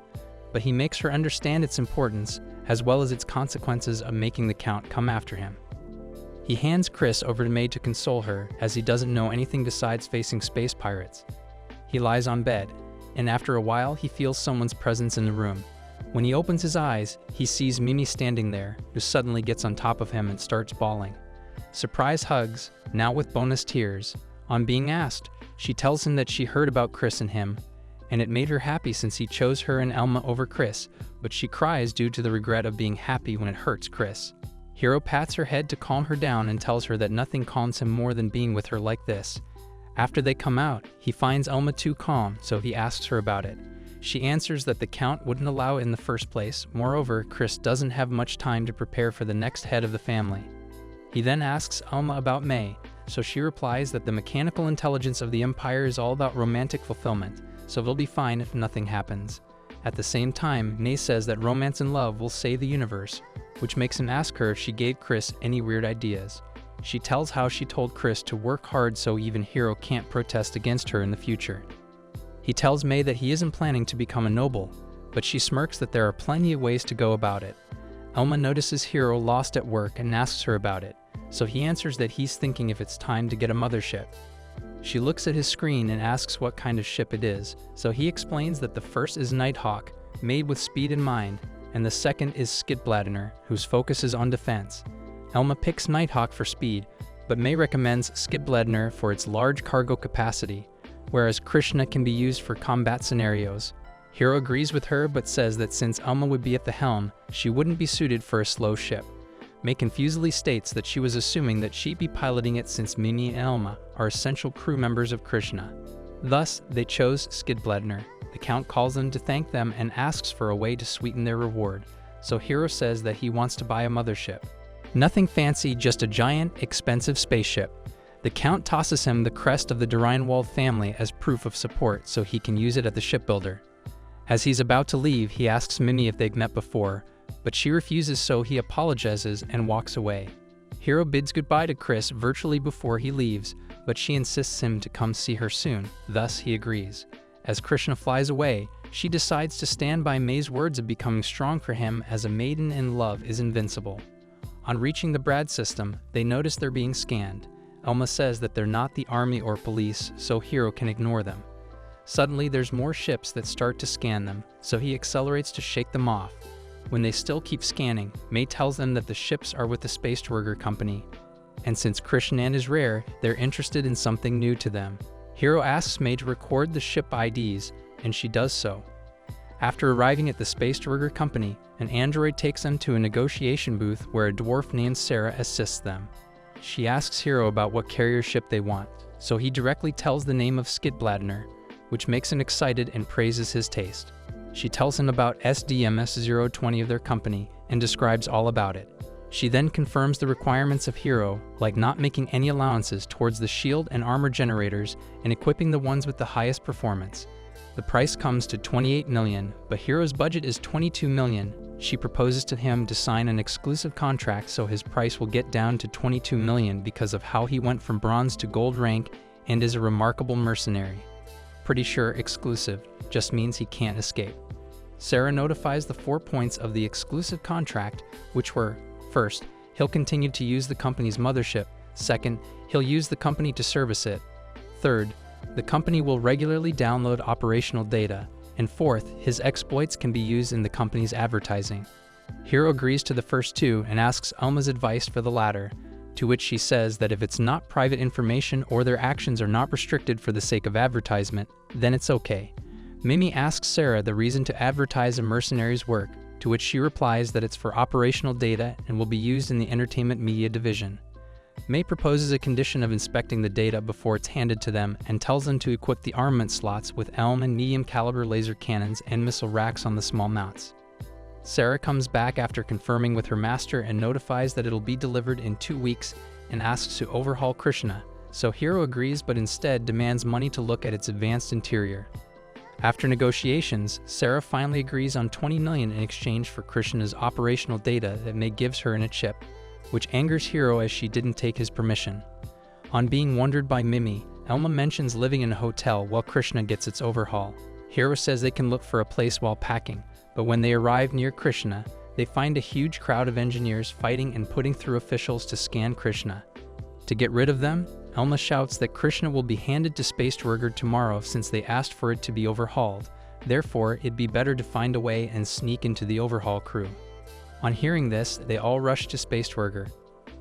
But he makes her understand its importance, as well as its consequences of making the Count come after him. He hands Chris over to May to console her, as he doesn't know anything besides facing space pirates. He lies on bed, and after a while he feels someone's presence in the room. When he opens his eyes, he sees Mimi standing there, who suddenly gets on top of him and starts bawling. Surprise hugs, now with bonus tears. On being asked, she tells him that she heard about Chris and him, and it made her happy since he chose her and Elma over Chris, but she cries due to the regret of being happy when it hurts Chris. Hiro pats her head to calm her down and tells her that nothing calms him more than being with her like this. After they come out, he finds Elma too calm, so he asks her about it. She answers that the Count wouldn't allow it in the first place. Moreover, Chris doesn't have much time to prepare for the next head of the family. He then asks Elma about May, so she replies that the mechanical intelligence of the Empire is all about romantic fulfillment, so they'll be fine if nothing happens. At the same time, May says that romance and love will save the universe, which makes him ask her if she gave Chris any weird ideas. She tells how she told Chris to work hard so even Hiro can't protest against her in the future. He tells May that he isn't planning to become a noble, but she smirks that there are plenty of ways to go about it. Elma notices Hiro lost at work and asks her about it, so he answers that he's thinking if it's time to get a mothership. She looks at his screen and asks what kind of ship it is, so he explains that the first is Nighthawk, made with speed in mind, and the second is Skidbladner, whose focus is on defense. Elma picks Nighthawk for speed, but May recommends Skidbladner for its large cargo capacity, whereas Krishna can be used for combat scenarios. Hiro agrees with her but says that since Elma would be at the helm, she wouldn't be suited for a slow ship. May confusedly states that she was assuming that she'd be piloting it since Mimi and Elma are essential crew members of Krishna. Thus, they chose Skidbladner. The Count calls them to thank them and asks for a way to sweeten their reward, so Hiro says that he wants to buy a mothership. Nothing fancy, just a giant, expensive spaceship. The Count tosses him the crest of the Dorianwald family as proof of support so he can use it at the shipbuilder. As he's about to leave, he asks Mimi if they've met before, but she refuses, so he apologizes and walks away. Hiro bids goodbye to Chris virtually before he leaves, but she insists him to come see her soon, thus he agrees. As Krishna flies away, she decides to stand by May's words of becoming strong for him, as a maiden in love is invincible. On reaching the Brad system, they notice they're being scanned. Elma says that they're not the army or police, so Hiro can ignore them. Suddenly, there's more ships that start to scan them, so he accelerates to shake them off. When they still keep scanning, May tells them that the ships are with the Spaceworker Company, and since Krishnand is rare, they're interested in something new to them. Hiro asks May to record the ship IDs, and she does so. After arriving at the Spaceworker Company, an android takes them to a negotiation booth where a dwarf named Sarah assists them. She asks Hiro about what carrier ship they want, so he directly tells the name of Skidbladner, which makes him excited and praises his taste. She tells him about SDMS-020 of their company and describes all about it. She then confirms the requirements of Hiro, like not making any allowances towards the shield and armor generators and equipping the ones with the highest performance. The price comes to 28 million, but Hiro's budget is 22 million. She proposes to him to sign an exclusive contract so his price will get down to 22 million because of how he went from bronze to gold rank and is a remarkable mercenary. Pretty sure exclusive just means he can't escape. Sarah notifies the 4 points of the exclusive contract, which were: first, he'll continue to use the company's mothership; second, he'll use the company to service it; third, the company will regularly download operational data; and fourth, his exploits can be used in the company's advertising. Hiro agrees to the first two and asks Elma's advice for the latter, to which she says that if it's not private information or their actions are not restricted for the sake of advertisement, then it's okay. Mimi asks Sarah the reason to advertise a mercenary's work, to which she replies that it's for operational data and will be used in the entertainment media division. May proposes a condition of inspecting the data before it's handed to them and tells them to equip the armament slots with elm and medium caliber laser cannons and missile racks on the small mounts. Sarah comes back after confirming with her master and notifies that it'll be delivered in 2 weeks and asks to overhaul Krishna, so Hiro agrees but instead demands money to look at its advanced interior. After negotiations, Sarah finally agrees on 20 million in exchange for Krishna's operational data that May gives her in a chip, which angers Hiro as she didn't take his permission. On being wondered by Mimi, Elma mentions living in a hotel while Krishna gets its overhaul. Hiro says they can look for a place while packing, but when they arrive near Krishna, they find a huge crowd of engineers fighting and putting through officials to scan Krishna. To get rid of them, Elma shouts that Krishna will be handed to Spaceworker tomorrow since they asked for it to be overhauled. Therefore, it'd be better to find a way and sneak into the overhaul crew. On hearing this, they all rush to Spaceworker.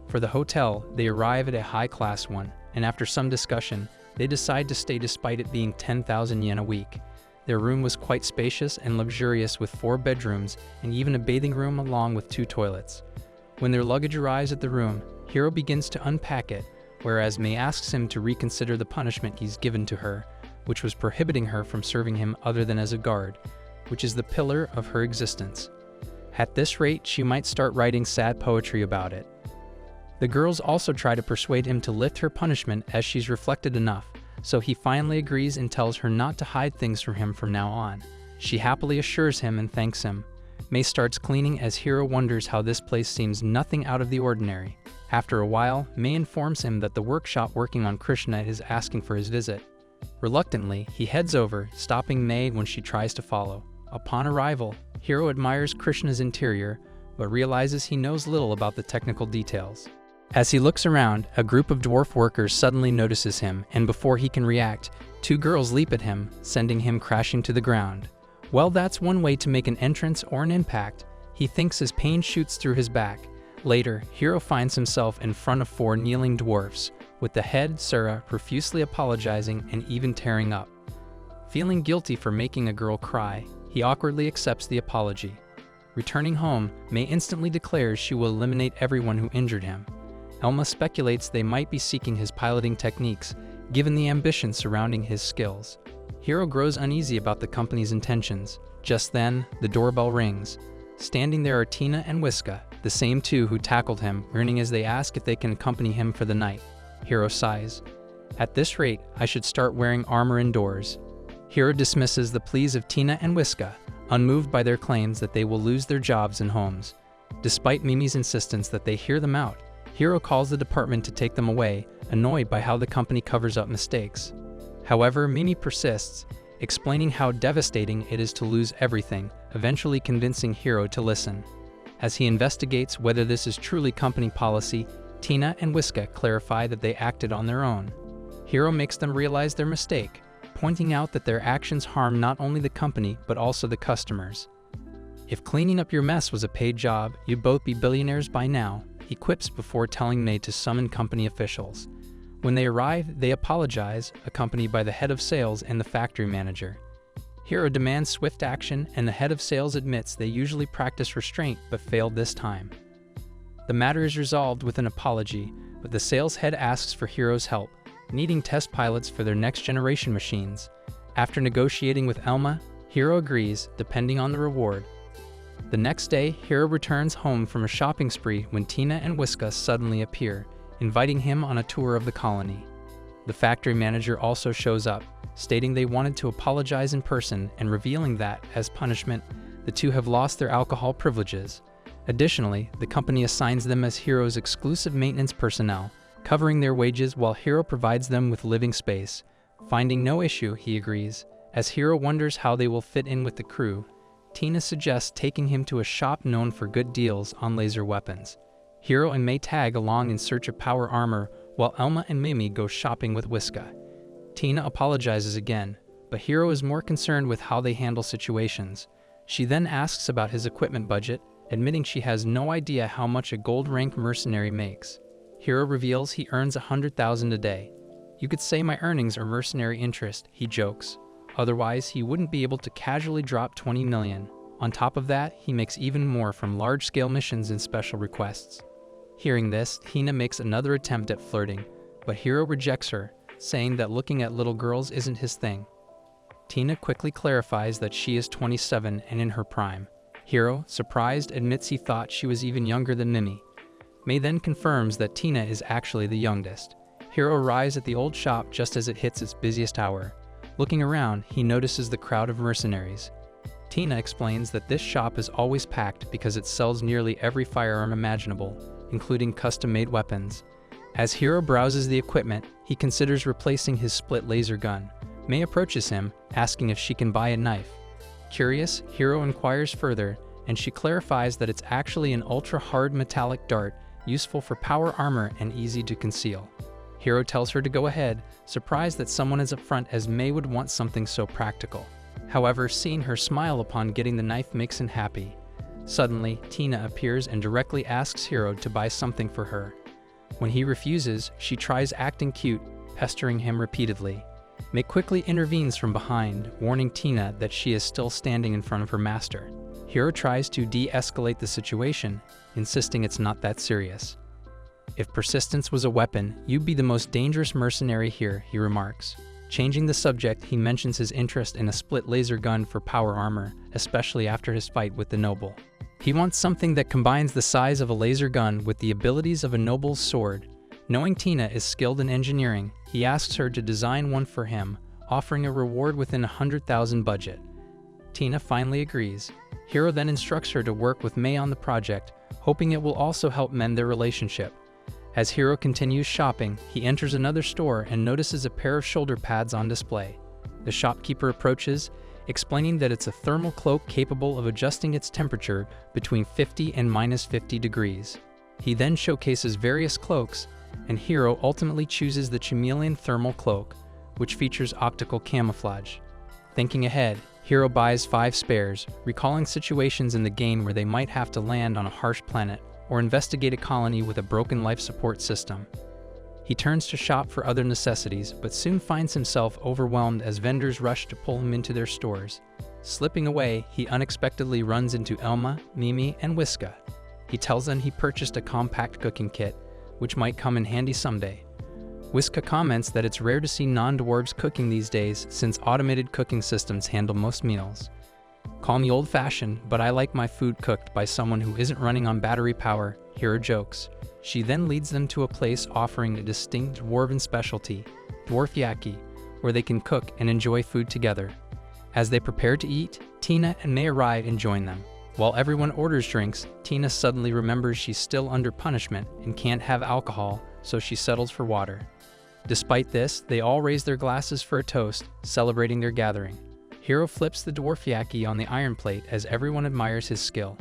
For the hotel, they arrive at a high-class one, and after some discussion, they decide to stay despite it being 10,000 yen a week. Their room was quite spacious and luxurious with 4 bedrooms and even a bathing room along with 2 toilets. When their luggage arrives at the room, Hiro begins to unpack it, whereas May asks him to reconsider the punishment he's given to her, which was prohibiting her from serving him other than as a guard, which is the pillar of her existence. At this rate, she might start writing sad poetry about it. The girls also try to persuade him to lift her punishment as she's reflected enough, so he finally agrees and tells her not to hide things from him from now on. She happily assures him and thanks him. May starts cleaning as Hiro wonders how this place seems nothing out of the ordinary. After a while, May informs him that the workshop working on Krishna is asking for his visit. Reluctantly, he heads over, stopping May when she tries to follow. Upon arrival, Hiro admires Krishna's interior, but realizes he knows little about the technical details. As he looks around, a group of dwarf workers suddenly notices him, and before he can react, 2 girls leap at him, sending him crashing to the ground. Well, that's one way to make an entrance or an impact. He thinks as pain shoots through his back. Later, Hiro finds himself in front of 4 kneeling dwarfs, with the head, Sura, profusely apologizing and even tearing up. Feeling guilty for making a girl cry, he awkwardly accepts the apology. Returning home, Mei instantly declares she will eliminate everyone who injured him. Elma speculates they might be seeking his piloting techniques, given the ambition surrounding his skills. Hiro grows uneasy about the company's intentions. Just then, the doorbell rings. Standing there are Tina and Whiska, the same two who tackled him, grinning as they ask if they can accompany him for the night. Hiro sighs. At this rate, I should start wearing armor indoors. Hiro dismisses the pleas of Tina and Whiska, unmoved by their claims that they will lose their jobs and homes. Despite Mimi's insistence that they hear them out, Hiro calls the department to take them away, annoyed by how the company covers up mistakes. However, Mimi persists, explaining how devastating it is to lose everything, eventually convincing Hiro to listen. As he investigates whether this is truly company policy, Tina and Whiska clarify that they acted on their own. Hiro makes them realize their mistake, pointing out that their actions harm not only the company but also the customers. If cleaning up your mess was a paid job, you'd both be billionaires by now, he quips before telling Mei to summon company officials. When they arrive, they apologize, accompanied by the head of sales and the factory manager. Hiro demands swift action, and the head of sales admits they usually practice restraint but failed this time. The matter is resolved with an apology, but the sales head asks for Hiro's help, needing test pilots for their next generation machines. After negotiating with Elma, Hiro agrees, depending on the reward. The next day, Hiro returns home from a shopping spree when Tina and Whiska suddenly appear, inviting him on a tour of the colony. The factory manager also shows up, stating they wanted to apologize in person and revealing that, as punishment, the two have lost their alcohol privileges. Additionally, the company assigns them as Hiro's exclusive maintenance personnel, covering their wages while Hiro provides them with living space. Finding no issue, he agrees. As Hiro wonders how they will fit in with the crew, Tina suggests taking him to a shop known for good deals on laser weapons. Hiro and Mei tag along in search of power armor, while Elma and Mimi go shopping with Whiska. Tina apologizes again, but Hiro is more concerned with how they handle situations. She then asks about his equipment budget, admitting she has no idea how much a gold-rank mercenary makes. Hiro reveals he earns 100,000 a day. You could say my earnings are mercenary interest, he jokes. Otherwise, he wouldn't be able to casually drop 20 million. On top of that, he makes even more from large-scale missions and special requests. Hearing this, Tina makes another attempt at flirting, but Hiro rejects her, saying that looking at little girls isn't his thing. Tina quickly clarifies that she is 27 and in her prime. Hiro, surprised, admits he thought she was even younger than Mimi. Mei then confirms that Tina is actually the youngest. Hiro arrives at the old shop just as it hits its busiest hour. Looking around, he notices the crowd of mercenaries. Tina explains that this shop is always packed because it sells nearly every firearm imaginable, including custom-made weapons. As Hiro browses the equipment, he considers replacing his split laser gun. Mei approaches him, asking if she can buy a knife. Curious, Hiro inquires further, and she clarifies that it's actually an ultra-hard metallic dart, useful for power armor and easy to conceal. Hiro tells her to go ahead, surprised that someone is up front as Mei would want something so practical. However, seeing her smile upon getting the knife makes him happy. Suddenly, Tina appears and directly asks Hiro to buy something for her. When he refuses, she tries acting cute, pestering him repeatedly. Mei quickly intervenes from behind, warning Tina that she is still standing in front of her master. Hiro tries to de-escalate the situation, insisting it's not that serious. If persistence was a weapon, you'd be the most dangerous mercenary here, he remarks. Changing the subject, he mentions his interest in a split laser gun for power armor, especially after his fight with the noble. He wants something that combines the size of a laser gun with the abilities of a noble's sword. Knowing Tina is skilled in engineering, he asks her to design one for him, offering a reward within 100,000 budget. Tina finally agrees. Hiro then instructs her to work with Mei on the project, hoping it will also help mend their relationship. As Hiro continues shopping, he enters another store and notices a pair of shoulder pads on display. The shopkeeper approaches, explaining that it's a thermal cloak capable of adjusting its temperature between 50 and -50 degrees. He then showcases various cloaks, and Hiro ultimately chooses the chameleon thermal cloak, which features optical camouflage. Thinking ahead, Hiro buys 5 spares, recalling situations in the game where they might have to land on a harsh planet or investigate a colony with a broken life support system. He turns to shop for other necessities, but soon finds himself overwhelmed as vendors rush to pull him into their stores. Slipping away, he unexpectedly runs into Elma, Mimi, and Whiska. He tells them he purchased a compact cooking kit, which might come in handy someday. Whiska comments that it's rare to see non-dwarves cooking these days since automated cooking systems handle most meals. "Call me old-fashioned, but I like my food cooked by someone who isn't running on battery power," Hiro jokes. She then leads them to a place offering a distinct dwarven specialty, dwarfyaki, where they can cook and enjoy food together. As they prepare to eat, Tina and May arrive and join them. While everyone orders drinks, Tina suddenly remembers she's still under punishment and can't have alcohol, so she settles for water. Despite this, they all raise their glasses for a toast, celebrating their gathering. Hiro flips the dwarfyaki on the iron plate as everyone admires his skill.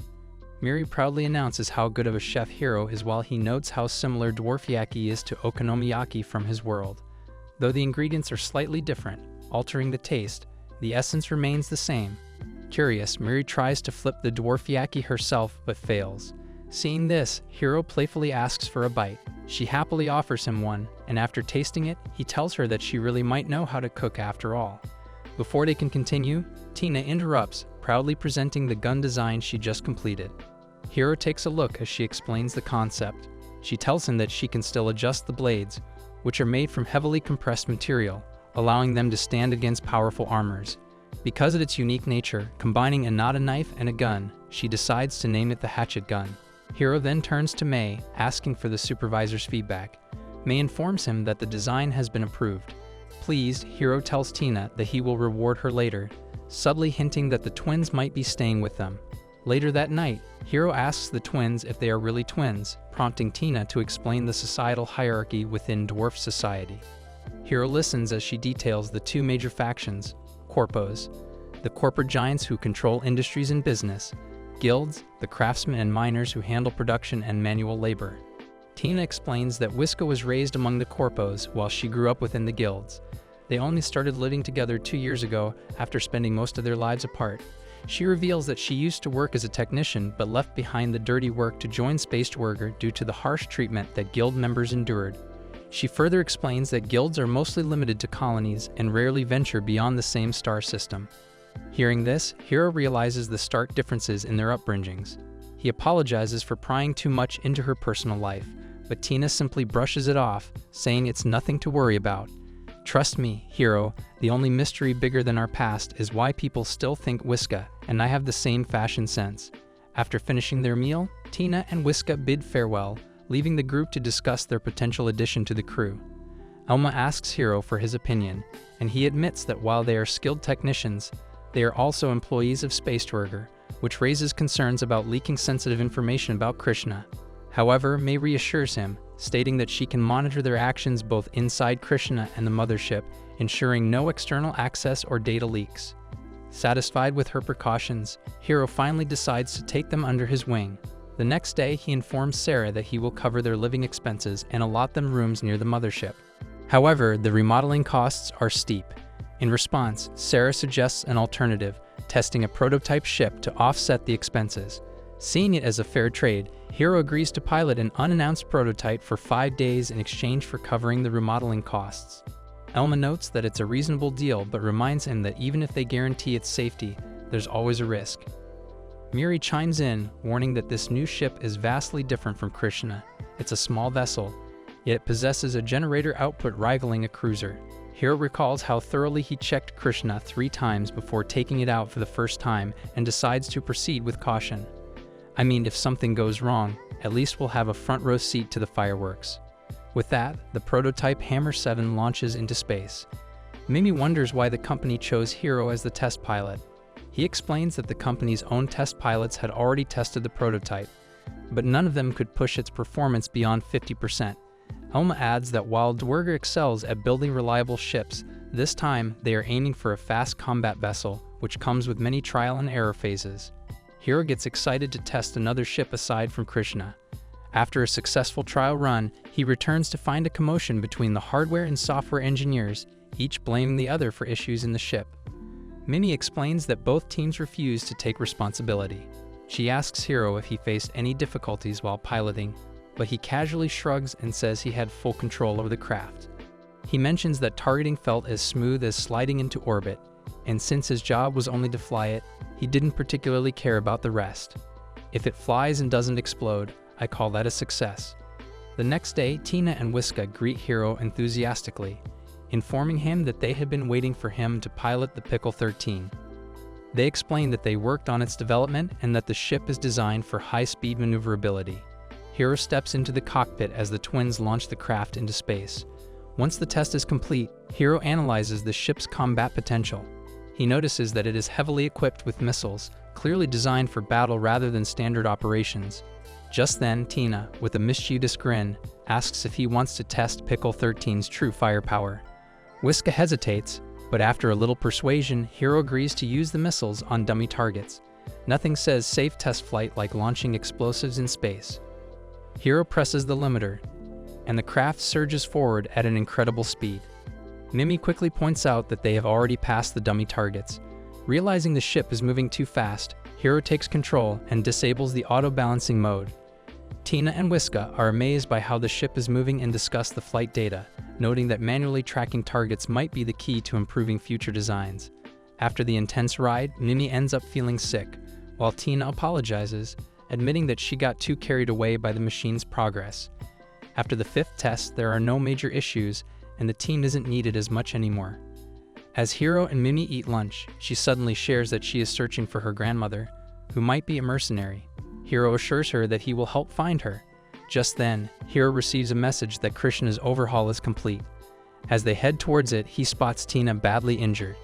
Miri proudly announces how good of a chef Hiro is while he notes how similar dwarfyaki is to okonomiyaki from his world. Though the ingredients are slightly different, altering the taste, the essence remains the same. Curious, Miri tries to flip the dwarfyaki herself but fails. Seeing this, Hiro playfully asks for a bite. She happily offers him one, and after tasting it, he tells her that she really might know how to cook after all. Before they can continue, Tina interrupts, proudly presenting the gun design she just completed. Hiro takes a look as she explains the concept. She tells him that she can still adjust the blades, which are made from heavily compressed material, allowing them to stand against powerful armors. Because of its unique nature, combining a not a knife and a gun, she decides to name it the hatchet gun. Hiro then turns to May, asking for the supervisor's feedback. May informs him that the design has been approved. Pleased, Hiro tells Tina that he will reward her later, subtly hinting that the twins might be staying with them. Later that night, Hiro asks the twins if they are really twins, prompting Tina to explain the societal hierarchy within dwarf society. Hiro listens as she details the 2 major factions: corpos, the corporate giants who control industries and business; guilds, the craftsmen and miners who handle production and manual labor. Tina explains that Whiska was raised among the corpos while she grew up within the guilds. They only started living together 2 years ago after spending most of their lives apart. She reveals that she used to work as a technician but left behind the dirty work to join Spaced Worker due to the harsh treatment that guild members endured. She further explains that guilds are mostly limited to colonies and rarely venture beyond the same star system. Hearing this, Hiro realizes the stark differences in their upbringings. He apologizes for prying too much into her personal life, but Tina simply brushes it off, saying it's nothing to worry about. "Trust me, Hiro, the only mystery bigger than our past is why people still think Whiska, and I have the same fashion sense." After finishing their meal, Tina and Whiska bid farewell, leaving the group to discuss their potential addition to the crew. Elma asks Hiro for his opinion, and he admits that while they are skilled technicians, they are also employees of Spaced Worker, which raises concerns about leaking sensitive information about Krishna. However, May reassures him, stating that she can monitor their actions both inside Krishna and the mothership, ensuring no external access or data leaks. Satisfied with her precautions, Hiro finally decides to take them under his wing. The next day, he informs Sarah that he will cover their living expenses and allot them rooms near the mothership. However, the remodeling costs are steep. In response, Sarah suggests an alternative, testing a prototype ship to offset the expenses. Seeing it as a fair trade, Hiro agrees to pilot an unannounced prototype for 5 days in exchange for covering the remodeling costs. Elma notes that it's a reasonable deal but reminds him that even if they guarantee its safety, there's always a risk. Miri chimes in, warning that this new ship is vastly different from Krishna. It's a small vessel, yet it possesses a generator output rivaling a cruiser. Hiro recalls how thoroughly he checked Krishna 3 times before taking it out for the first time and decides to proceed with caution. "I mean, if something goes wrong, at least we'll have a front row seat to the fireworks." With that, the prototype Hammer 7 launches into space. Mimi wonders why the company chose Hiro as the test pilot. He explains that the company's own test pilots had already tested the prototype, but none of them could push its performance beyond 50%. Elma adds that while Dwerger excels at building reliable ships, this time they are aiming for a fast combat vessel, which comes with many trial and error phases. Hiro gets excited to test another ship aside from Krishna. After a successful trial run, he returns to find a commotion between the hardware and software engineers, each blaming the other for issues in the ship. Mimi explains that both teams refuse to take responsibility. She asks Hiro if he faced any difficulties while piloting, but he casually shrugs and says he had full control over the craft. He mentions that targeting felt as smooth as sliding into orbit, and since his job was only to fly it, he didn't particularly care about the rest. If it flies and doesn't explode, I call that a success. The next day, Tina and Whiska greet Hiro enthusiastically, informing him that they had been waiting for him to pilot the Pickle 13. They explain that they worked on its development and that the ship is designed for high-speed maneuverability. Hiro steps into the cockpit as the twins launch the craft into space. Once the test is complete, Hiro analyzes the ship's combat potential. He notices that it is heavily equipped with missiles, clearly designed for battle rather than standard operations. Just then, Tina, with a mischievous grin, asks if he wants to test Pickle 13's true firepower. Whiska hesitates, but after a little persuasion, Hiro agrees to use the missiles on dummy targets. Nothing says safe test flight like launching explosives in space. Hiro presses the limiter, and the craft surges forward at an incredible speed. Mimi quickly points out that they have already passed the dummy targets. Realizing the ship is moving too fast, Hiro takes control and disables the auto-balancing mode. Tina and Whiska are amazed by how the ship is moving and discuss the flight data, noting that manually tracking targets might be the key to improving future designs. After the intense ride, Mimi ends up feeling sick, while Tina apologizes, admitting that she got too carried away by the machine's progress. After the fifth test, there are no major issues, and the team isn't needed as much anymore. As Hiro and Mimi eat lunch, she suddenly shares that she is searching for her grandmother, who might be a mercenary. Hiro assures her that he will help find her. Just then, Hiro receives a message that Krishna's overhaul is complete. As they head towards it, he spots Tina badly injured.